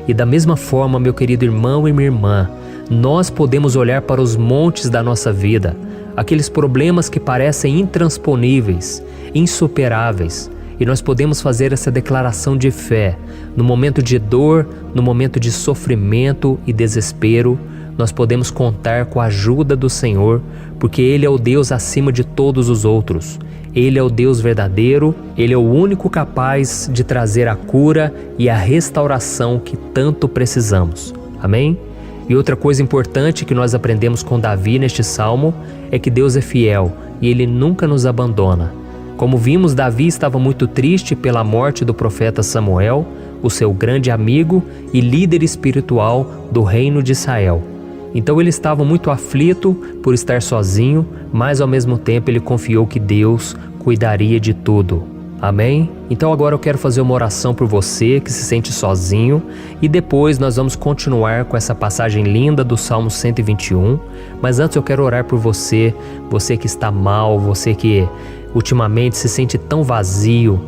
E da mesma forma, meu querido irmão e minha irmã, nós podemos olhar para os montes da nossa vida, aqueles problemas que parecem intransponíveis, insuperáveis. E nós podemos fazer essa declaração de fé. No momento de dor, no momento de sofrimento e desespero, nós podemos contar com a ajuda do Senhor, porque Ele é o Deus acima de todos os outros. Ele é o Deus verdadeiro, Ele é o único capaz de trazer a cura e a restauração que tanto precisamos. Amém? E outra coisa importante que nós aprendemos com Davi neste salmo é que Deus é fiel e Ele nunca nos abandona. Como vimos, Davi estava muito triste pela morte do profeta Samuel, o seu grande amigo e líder espiritual do reino de Israel. Então ele estava muito aflito por estar sozinho, mas ao mesmo tempo ele confiou que Deus cuidaria de tudo. Amém? Então agora eu quero fazer uma oração por você que se sente sozinho e depois nós vamos continuar com essa passagem linda do Salmo 121. Mas antes eu quero orar por você, você que está mal, você que ultimamente se sente tão vazio,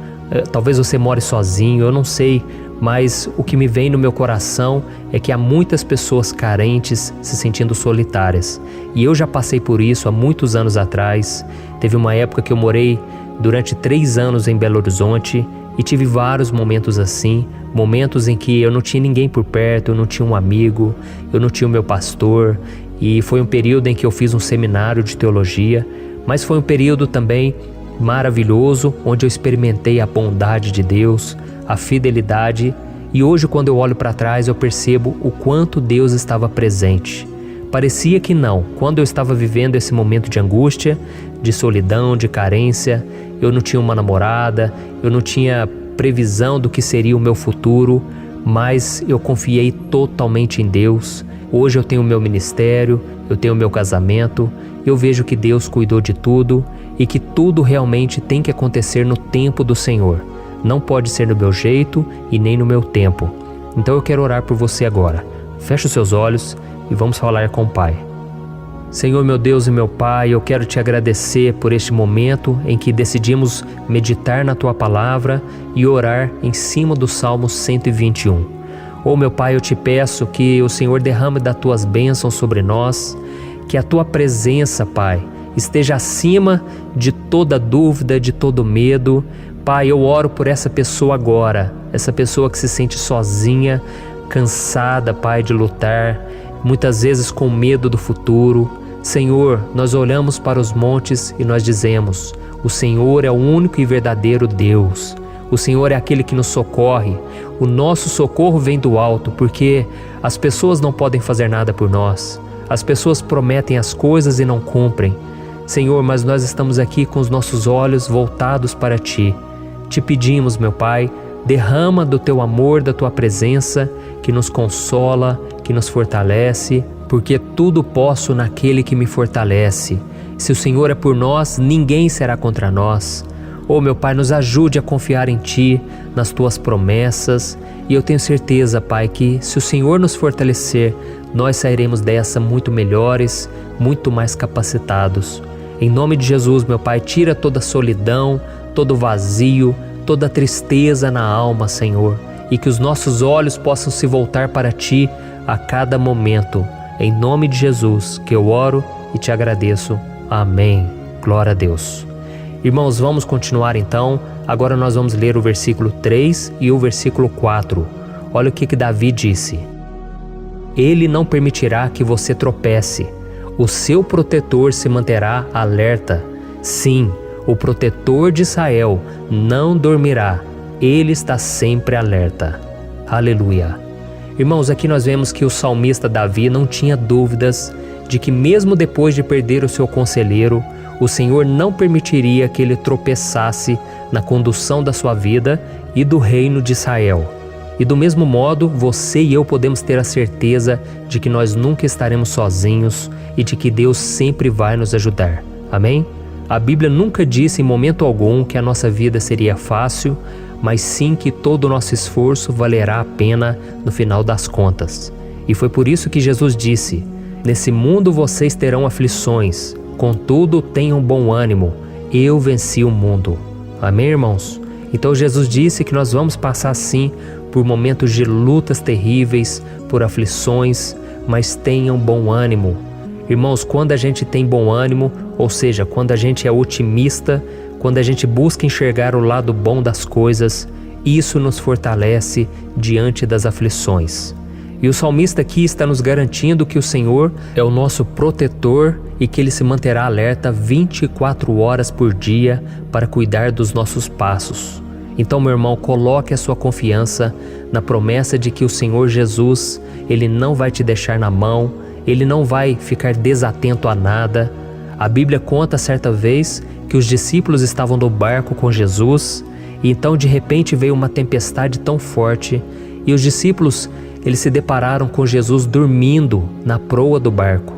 talvez você more sozinho, eu não sei, mas o que me vem no meu coração é que há muitas pessoas carentes se sentindo solitárias. E eu já passei por isso há muitos anos atrás. Teve uma época que eu morei durante 3 anos em Belo Horizonte e tive vários momentos assim, momentos em que eu não tinha ninguém por perto, eu não tinha um amigo, eu não tinha o meu pastor, e foi um período em que eu fiz um seminário de teologia, mas foi um período também maravilhoso, onde eu experimentei a bondade de Deus, a fidelidade, e hoje quando eu olho para trás eu percebo o quanto Deus estava presente. Parecia que não, quando eu estava vivendo esse momento de angústia, de solidão, de carência, eu não tinha uma namorada, eu não tinha previsão do que seria o meu futuro, mas eu confiei totalmente em Deus. Hoje eu tenho o meu ministério, eu tenho o meu casamento, eu vejo que Deus cuidou de tudo e que tudo realmente tem que acontecer no tempo do Senhor. Não pode ser no meu jeito e nem no meu tempo. Então eu quero orar por você agora. Feche os seus olhos e vamos falar com o Pai. Senhor, meu Deus e meu Pai, eu quero te agradecer por este momento em que decidimos meditar na Tua Palavra e orar em cima do Salmo 121. Oh, meu Pai, eu te peço que o Senhor derrame das Tuas bênçãos sobre nós, que a Tua presença, Pai, esteja acima de toda dúvida, de todo medo. Pai, eu oro por essa pessoa agora, essa pessoa que se sente sozinha, cansada, Pai, de lutar, muitas vezes com medo do futuro. Senhor, nós olhamos para os montes e nós dizemos: o Senhor é o único e verdadeiro Deus. O Senhor é aquele que nos socorre. O nosso socorro vem do alto, porque as pessoas não podem fazer nada por nós. As pessoas prometem as coisas e não cumprem. Senhor, mas nós estamos aqui com os nossos olhos voltados para Ti. Te pedimos, meu Pai, derrama do Teu amor, da Tua presença, que nos consola, que nos fortalece, porque tudo posso naquele que me fortalece. Se o Senhor é por nós, ninguém será contra nós. Oh, meu Pai, nos ajude a confiar em Ti, nas Tuas promessas, e eu tenho certeza, Pai, que se o Senhor nos fortalecer, nós sairemos dessa muito melhores, muito mais capacitados. Em nome de Jesus, meu Pai, tira toda a solidão, todo o vazio, toda a tristeza na alma, Senhor, e que os nossos olhos possam se voltar para Ti a cada momento. Em nome de Jesus que eu oro e te agradeço. Amém. Glória a Deus. Irmãos, vamos continuar então. Agora nós vamos ler o versículo 3 e o versículo 4. Olha o que Davi disse. Ele não permitirá que você tropece. O seu protetor se manterá alerta. Sim, o protetor de Israel não dormirá. Ele está sempre alerta. Aleluia. Irmãos, aqui nós vemos que o salmista Davi não tinha dúvidas de que mesmo depois de perder o seu conselheiro, o Senhor não permitiria que ele tropeçasse na condução da sua vida e do reino de Israel. E do mesmo modo, você e eu podemos ter a certeza de que nós nunca estaremos sozinhos e de que Deus sempre vai nos ajudar. Amém? A Bíblia nunca disse em momento algum que a nossa vida seria fácil, mas sim que todo o nosso esforço valerá a pena no final das contas. E foi por isso que Jesus disse: nesse mundo vocês terão aflições, contudo tenham bom ânimo, eu venci o mundo. Amém, irmãos? Então Jesus disse que nós vamos passar sim por momentos de lutas terríveis, por aflições, mas tenham bom ânimo. Irmãos, quando a gente tem bom ânimo, ou seja, quando a gente é otimista, quando a gente busca enxergar o lado bom das coisas, isso nos fortalece diante das aflições. E o salmista aqui está nos garantindo que o Senhor é o nosso protetor e que Ele se manterá alerta 24 horas por dia para cuidar dos nossos passos. Então, meu irmão, coloque a sua confiança na promessa de que o Senhor Jesus, Ele não vai te deixar na mão, Ele não vai ficar desatento a nada. A Bíblia conta certa vez que os discípulos estavam no barco com Jesus e então de repente veio uma tempestade tão forte e os discípulos eles se depararam com Jesus dormindo na proa do barco.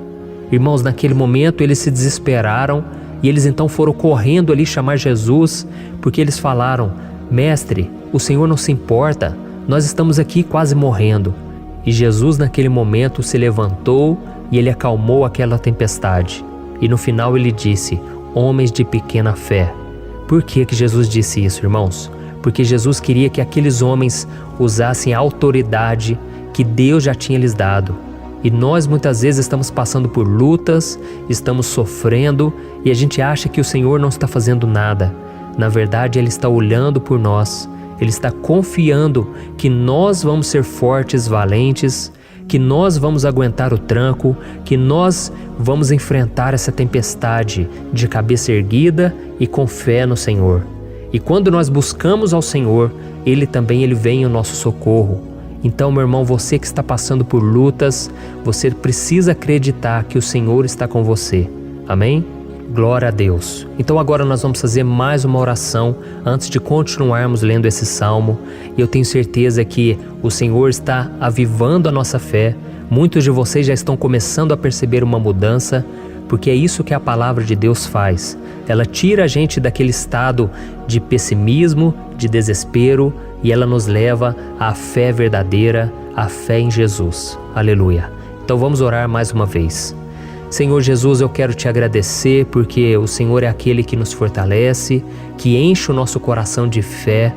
Irmãos, naquele momento eles se desesperaram e eles então foram correndo ali chamar Jesus, porque eles falaram: Mestre, o Senhor não se importa, nós estamos aqui quase morrendo. E Jesus naquele momento se levantou e Ele acalmou aquela tempestade. E no final Ele disse: homens de pequena fé. Por que Jesus disse isso, irmãos? Porque Jesus queria que aqueles homens usassem a autoridade que Deus já tinha lhes dado. E nós muitas vezes estamos passando por lutas, estamos sofrendo e a gente acha que o Senhor não está fazendo nada. Na verdade, Ele está olhando por nós, Ele está confiando que nós vamos ser fortes, valentes, que nós vamos aguentar o tranco, que nós vamos enfrentar essa tempestade de cabeça erguida e com fé no Senhor. E quando nós buscamos ao Senhor, Ele vem em nosso socorro. Então, meu irmão, você que está passando por lutas, você precisa acreditar que o Senhor está com você. Amém? Glória a Deus. Então agora nós vamos fazer mais uma oração antes de continuarmos lendo esse salmo. E eu tenho certeza que o Senhor está avivando a nossa fé. Muitos de vocês já estão começando a perceber uma mudança, porque é isso que a palavra de Deus faz. Ela tira a gente daquele estado de pessimismo, de desespero, e ela nos leva à fé verdadeira, à fé em Jesus. Aleluia. Então vamos orar mais uma vez. Senhor Jesus, eu quero te agradecer porque o Senhor é aquele que nos fortalece, que enche o nosso coração de fé.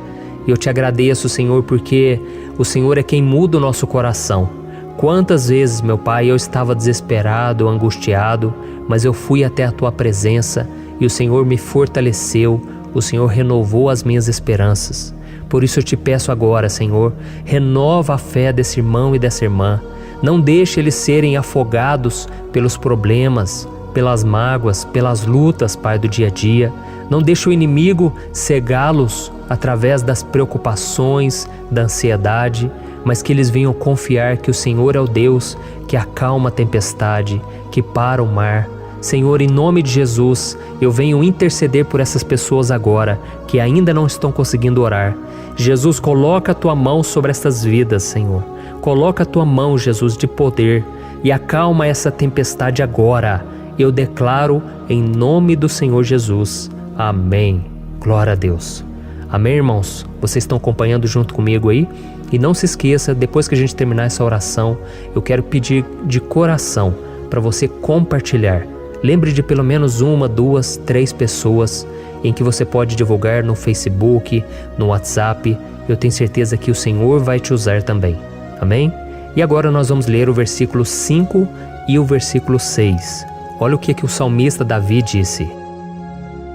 Eu te agradeço, Senhor, porque o Senhor é quem muda o nosso coração. Quantas vezes, meu Pai, eu estava desesperado, angustiado, mas eu fui até a Tua presença e o Senhor me fortaleceu, o Senhor renovou as minhas esperanças. Por isso eu te peço agora, Senhor, renova a fé desse irmão e dessa irmã. Não deixe eles serem afogados pelos problemas, pelas mágoas, pelas lutas, Pai, do dia a dia. Não deixe o inimigo cegá-los através das preocupações, da ansiedade, mas que eles venham confiar que o Senhor é o Deus que acalma a tempestade, que para o mar. Senhor, em nome de Jesus, eu venho interceder por essas pessoas agora que ainda não estão conseguindo orar. Jesus, coloca a Tua mão sobre essas vidas, Senhor. Coloca a Tua mão, Jesus, de poder e acalma essa tempestade agora. Eu declaro em nome do Senhor Jesus. Amém. Glória a Deus. Amém, irmãos? Vocês estão acompanhando junto comigo aí? E não se esqueça, depois que a gente terminar essa oração, eu quero pedir de coração para você compartilhar. Lembre de pelo menos 1, 2, 3 pessoas em que você pode divulgar no Facebook, no WhatsApp. Eu tenho certeza que o Senhor vai te usar também. Amém? E agora nós vamos ler o versículo 5 e o versículo 6. Olha o que o salmista Davi disse.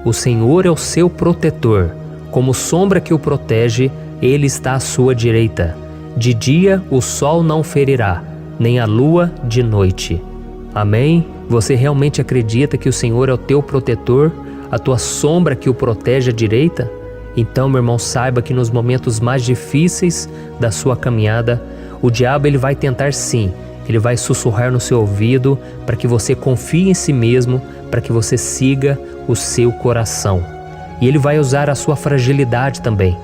O Senhor é o seu protetor, como sombra que o protege, Ele está à sua direita. De dia o sol não ferirá, nem a lua de noite. Amém? Você realmente acredita que o Senhor é o teu protetor, a tua sombra que o protege à direita? Então, meu irmão, saiba que nos momentos mais difíceis da sua caminhada, o diabo ele vai tentar sim, ele vai sussurrar no seu ouvido para que você confie em si mesmo, para que você siga o seu coração. E ele vai usar a sua fragilidade também,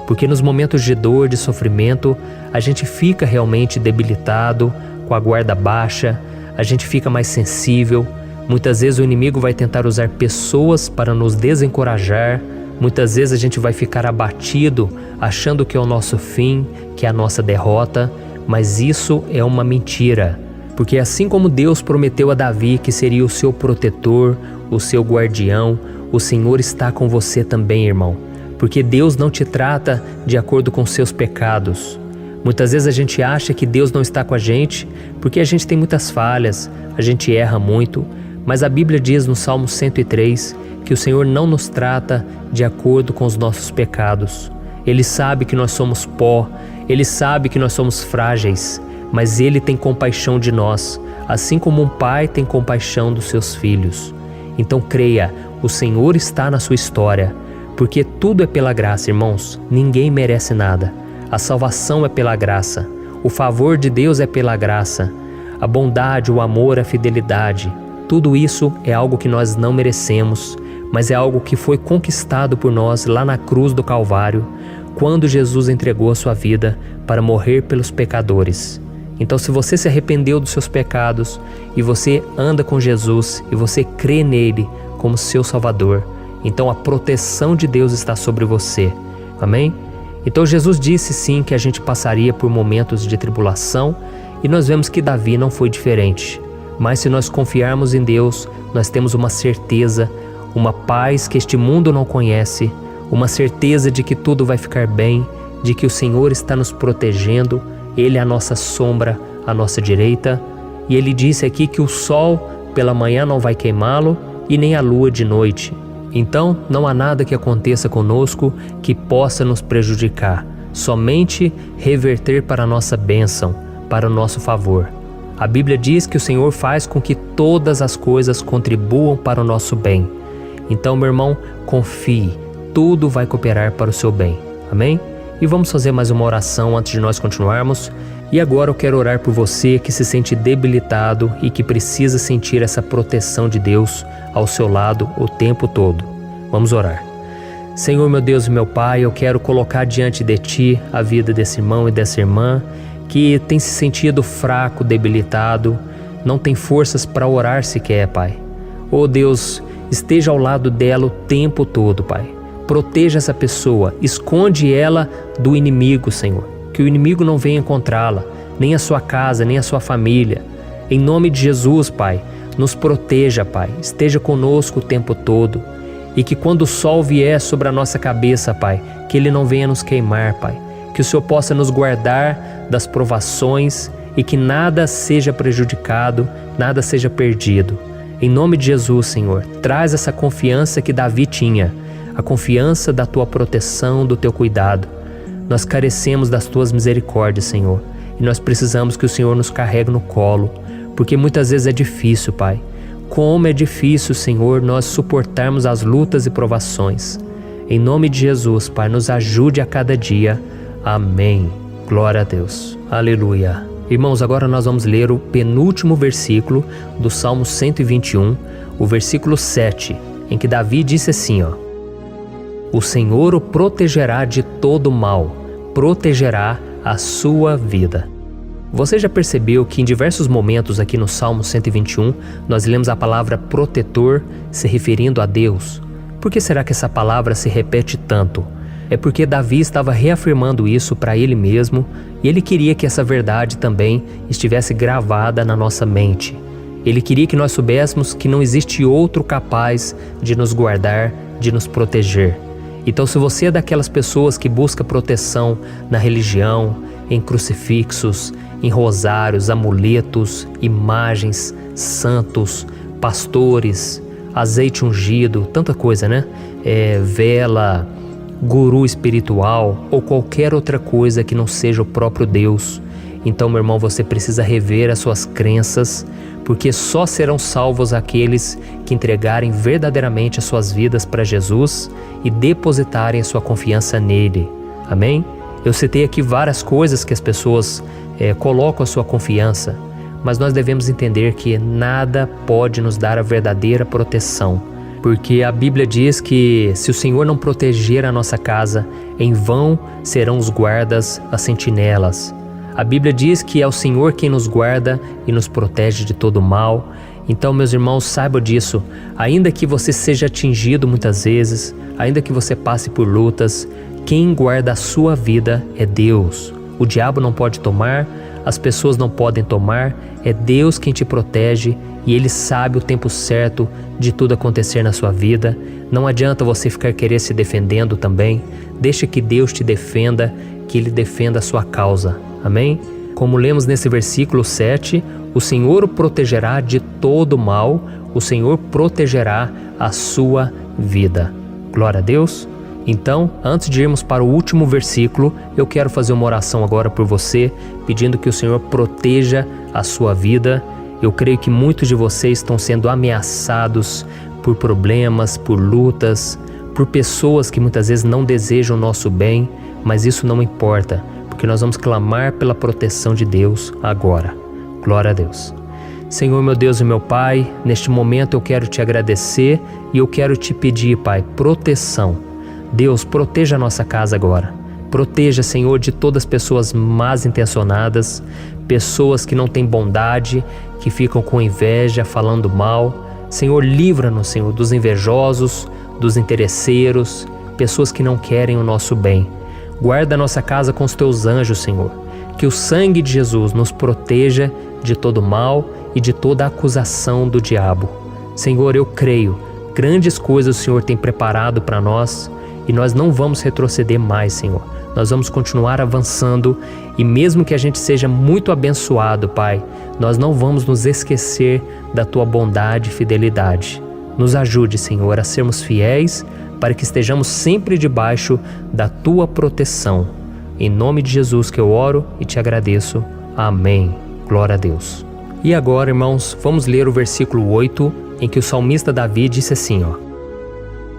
porque nos momentos de dor, de sofrimento, a gente fica realmente debilitado, com a guarda baixa, a gente fica mais sensível. Muitas vezes o inimigo vai tentar usar pessoas para nos desencorajar. Muitas vezes a gente vai ficar abatido, achando que é o nosso fim, que é a nossa derrota. Mas isso é uma mentira. Porque assim como Deus prometeu a Davi que seria o seu protetor, o seu guardião, o Senhor está com você também, irmão. Porque Deus não te trata de acordo com seus pecados, Muitas vezes a gente acha que Deus não está com a gente porque a gente tem muitas falhas, a gente erra muito, mas a Bíblia diz no Salmo 103 que o Senhor não nos trata de acordo com os nossos pecados. Ele sabe que nós somos pó, Ele sabe que nós somos frágeis, mas Ele tem compaixão de nós, assim como um pai tem compaixão dos seus filhos. Então creia, o Senhor está na sua história, porque tudo é pela graça, irmãos, ninguém merece nada. A salvação é pela graça, o favor de Deus é pela graça, a bondade, o amor, a fidelidade, tudo isso é algo que nós não merecemos, mas é algo que foi conquistado por nós lá na cruz do Calvário, quando Jesus entregou a sua vida para morrer pelos pecadores. Então, se você se arrependeu dos seus pecados e você anda com Jesus e você crê nele como seu Salvador, então a proteção de Deus está sobre você. Amém? Então Jesus disse sim que a gente passaria por momentos de tribulação e nós vemos que Davi não foi diferente. Mas se nós confiarmos em Deus, nós temos uma certeza, uma paz que este mundo não conhece, uma certeza de que tudo vai ficar bem, de que o Senhor está nos protegendo, Ele é a nossa sombra, à nossa direita. E Ele disse aqui que o sol pela manhã não vai queimá-lo e nem a lua de noite. Então não há nada que aconteça conosco que possa nos prejudicar, somente reverter para a nossa bênção, para o nosso favor. A Bíblia diz que o Senhor faz com que todas as coisas contribuam para o nosso bem. Então, meu irmão, confie, tudo vai cooperar para o seu bem. Amém? E vamos fazer mais uma oração antes de nós continuarmos. E agora eu quero orar por você que se sente debilitado e que precisa sentir essa proteção de Deus ao seu lado o tempo todo. Vamos orar. Senhor, meu Deus e meu Pai, eu quero colocar diante de Ti a vida desse irmão e dessa irmã que tem se sentido fraco, debilitado, não tem forças para orar sequer, Pai. Oh Deus, esteja ao lado dela o tempo todo, Pai. Proteja essa pessoa, esconde ela do inimigo, Senhor. Que o inimigo não venha encontrá-la, nem a sua casa, nem a sua família. Em nome de Jesus, Pai, nos proteja, Pai. Esteja conosco o tempo todo. E que quando o sol vier sobre a nossa cabeça, Pai, que ele não venha nos queimar, Pai. Que o Senhor possa nos guardar das provações e que nada seja prejudicado, nada seja perdido. Em nome de Jesus, Senhor, traz essa confiança que Davi tinha, a confiança da Tua proteção, do Teu cuidado. Nós carecemos das Tuas misericórdias, Senhor, e nós precisamos que o Senhor nos carregue no colo, porque muitas vezes é difícil, Pai. Como é difícil, Senhor, nós suportarmos as lutas e provações. Em nome de Jesus, Pai, nos ajude a cada dia. Amém. Glória a Deus. Aleluia. Irmãos, agora nós vamos ler o penúltimo versículo do Salmo 121, o versículo 7, em que Davi disse assim, O Senhor o protegerá de todo mal, protegerá a sua vida. Você já percebeu que em diversos momentos aqui no Salmo 121, nós lemos a palavra protetor se referindo a Deus? Por que será que essa palavra se repete tanto? É porque Davi estava reafirmando isso para ele mesmo e ele queria que essa verdade também estivesse gravada na nossa mente. Ele queria que nós soubéssemos que não existe outro capaz de nos guardar, de nos proteger. Então, se você é daquelas pessoas que busca proteção na religião, em crucifixos, em rosários, amuletos, imagens, santos, pastores, azeite ungido, tanta coisa, né? Vela, guru espiritual ou qualquer outra coisa que não seja o próprio Deus. Então, meu irmão, você precisa rever as suas crenças, porque só serão salvos aqueles que entregarem verdadeiramente as suas vidas para Jesus e depositarem a sua confiança nele. Amém? Eu citei aqui várias coisas que as pessoas colocam a sua confiança, mas nós devemos entender que nada pode nos dar a verdadeira proteção, porque a Bíblia diz que se o Senhor não proteger a nossa casa, em vão serão os guardas, as sentinelas. A Bíblia diz que é o Senhor quem nos guarda e nos protege de todo mal. Então, meus irmãos, saibam disso. Ainda que você seja atingido muitas vezes, ainda que você passe por lutas, quem guarda a sua vida é Deus. O diabo não pode tomar, as pessoas não podem tomar, é Deus quem te protege e Ele sabe o tempo certo de tudo acontecer na sua vida. Não adianta você ficar querer se defendendo também. Deixa que Deus te defenda, que Ele defenda a sua causa. Amém? Como lemos nesse versículo 7, o Senhor o protegerá de todo mal, o Senhor protegerá a sua vida. Glória a Deus. Então, antes de irmos para o último versículo, eu quero fazer uma oração agora por você, pedindo que o Senhor proteja a sua vida. Eu creio que muitos de vocês estão sendo ameaçados por problemas, por lutas, por pessoas que muitas vezes não desejam o nosso bem, mas isso não importa, porque nós vamos clamar pela proteção de Deus agora. Glória a Deus. Senhor, meu Deus e meu Pai, neste momento eu quero te agradecer e eu quero te pedir, Pai, proteção. Deus, proteja a nossa casa agora. Proteja, Senhor, de todas as pessoas más intencionadas, pessoas que não têm bondade, que ficam com inveja, falando mal. Senhor, livra-nos, Senhor, dos invejosos, dos interesseiros, pessoas que não querem o nosso bem. Guarda a nossa casa com os teus anjos, Senhor. Que o sangue de Jesus nos proteja de todo mal e de toda acusação do diabo. Senhor, eu creio, grandes coisas o Senhor tem preparado para nós e nós não vamos retroceder mais, Senhor. Nós vamos continuar avançando e mesmo que a gente seja muito abençoado, Pai, nós não vamos nos esquecer da Tua bondade e fidelidade. Nos ajude, Senhor, a sermos fiéis para que estejamos sempre debaixo da Tua proteção. Em nome de Jesus que eu oro e te agradeço. Amém. Glória a Deus. E agora, irmãos, vamos ler o versículo 8, em que o salmista Davi disse assim,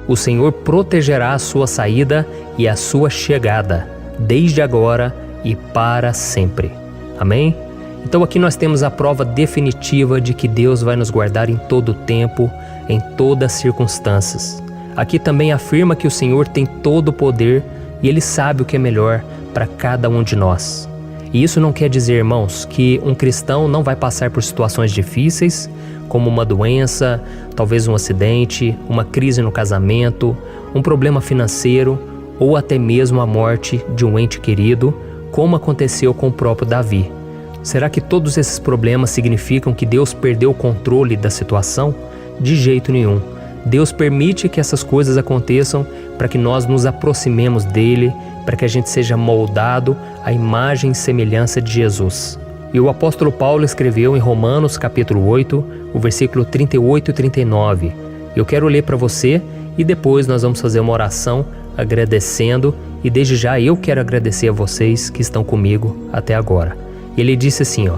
O Senhor protegerá a sua saída e a sua chegada, desde agora e para sempre. Amém? Então aqui nós temos a prova definitiva de que Deus vai nos guardar em todo o tempo, em todas as circunstâncias. Aqui também afirma que o Senhor tem todo o poder e Ele sabe o que é melhor para cada um de nós. E isso não quer dizer, irmãos, que um cristão não vai passar por situações difíceis, como uma doença, talvez um acidente, uma crise no casamento, um problema financeiro ou até mesmo a morte de um ente querido, como aconteceu com o próprio Davi. Será que todos esses problemas significam que Deus perdeu o controle da situação? De jeito nenhum. Deus permite que essas coisas aconteçam para que nós nos aproximemos dele, para que a gente seja moldado à imagem e semelhança de Jesus. E o apóstolo Paulo escreveu em Romanos capítulo 8, o versículo 38 e 39. Eu quero ler para você e depois nós vamos fazer uma oração agradecendo e desde já eu quero agradecer a vocês que estão comigo até agora. Ele disse assim,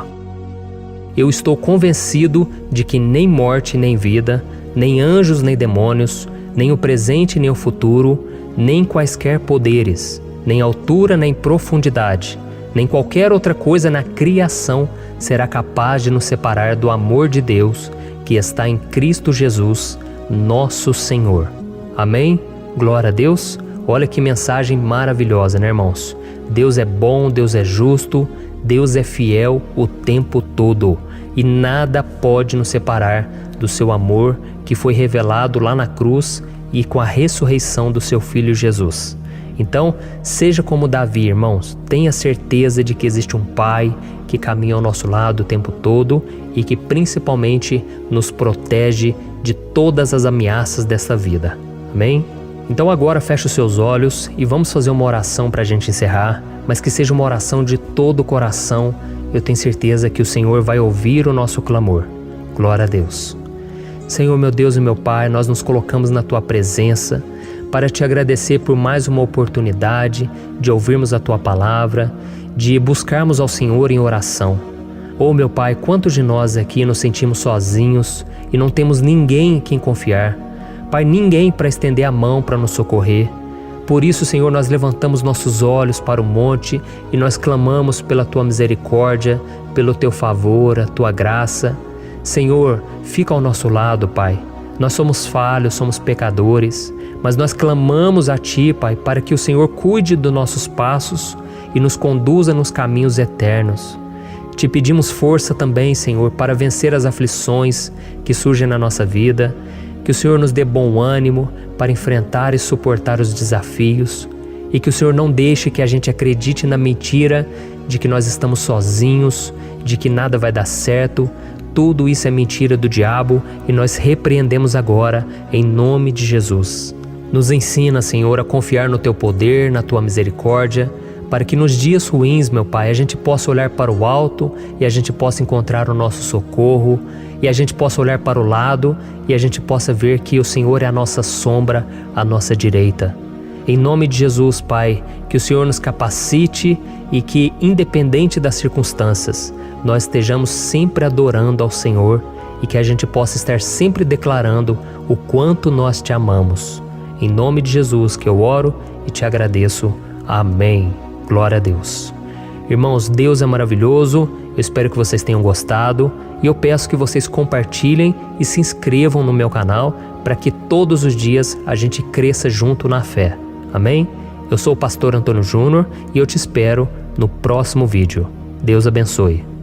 Eu estou convencido de que nem morte nem vida, nem anjos nem demônios, nem o presente nem o futuro, nem quaisquer poderes, nem altura nem profundidade, nem qualquer outra coisa na criação será capaz de nos separar do amor de Deus que está em Cristo Jesus, nosso Senhor. Amém? Glória a Deus. Olha que mensagem maravilhosa, né, irmãos? Deus é bom, Deus é justo, Deus é fiel o tempo todo e nada pode nos separar do seu amor que foi revelado lá na cruz e com a ressurreição do seu Filho Jesus. Então, seja como Davi, irmãos, tenha certeza de que existe um Pai que caminha ao nosso lado o tempo todo e que principalmente nos protege de todas as ameaças dessa vida. Amém? Então agora feche os seus olhos e vamos fazer uma oração para a gente encerrar, mas que seja uma oração de todo o coração. Eu tenho certeza que o Senhor vai ouvir o nosso clamor. Glória a Deus. Senhor, meu Deus e meu Pai, nós nos colocamos na Tua presença para Te agradecer por mais uma oportunidade de ouvirmos a Tua palavra, de buscarmos ao Senhor em oração. Oh, meu Pai, quantos de nós aqui nos sentimos sozinhos e não temos ninguém em quem confiar. Pai, ninguém para estender a mão para nos socorrer. Por isso, Senhor, nós levantamos nossos olhos para o monte e nós clamamos pela Tua misericórdia, pelo Teu favor, a Tua graça. Senhor, fica ao nosso lado, Pai. Nós somos falhos, somos pecadores, mas nós clamamos a Ti, Pai, para que o Senhor cuide dos nossos passos e nos conduza nos caminhos eternos. Te pedimos força também, Senhor, para vencer as aflições que surgem na nossa vida, que o Senhor nos dê bom ânimo para enfrentar e suportar os desafios e que o Senhor não deixe que a gente acredite na mentira de que nós estamos sozinhos, de que nada vai dar certo. Tudo isso é mentira do diabo e nós repreendemos agora em nome de Jesus. Nos ensina, Senhor, a confiar no Teu poder, na Tua misericórdia, para que nos dias ruins, meu Pai, a gente possa olhar para o alto e a gente possa encontrar o nosso socorro, e a gente possa olhar para o lado e a gente possa ver que o Senhor é a nossa sombra, a nossa direita. Em nome de Jesus, Pai, que o Senhor nos capacite e que, independente das circunstâncias, nós estejamos sempre adorando ao Senhor e que a gente possa estar sempre declarando o quanto nós te amamos. Em nome de Jesus que eu oro e te agradeço. Amém. Glória a Deus. Irmãos, Deus é maravilhoso. Eu espero que vocês tenham gostado e eu peço que vocês compartilhem e se inscrevam no meu canal para que todos os dias a gente cresça junto na fé. Amém? Eu sou o pastor Antônio Júnior e eu te espero no próximo vídeo. Deus abençoe.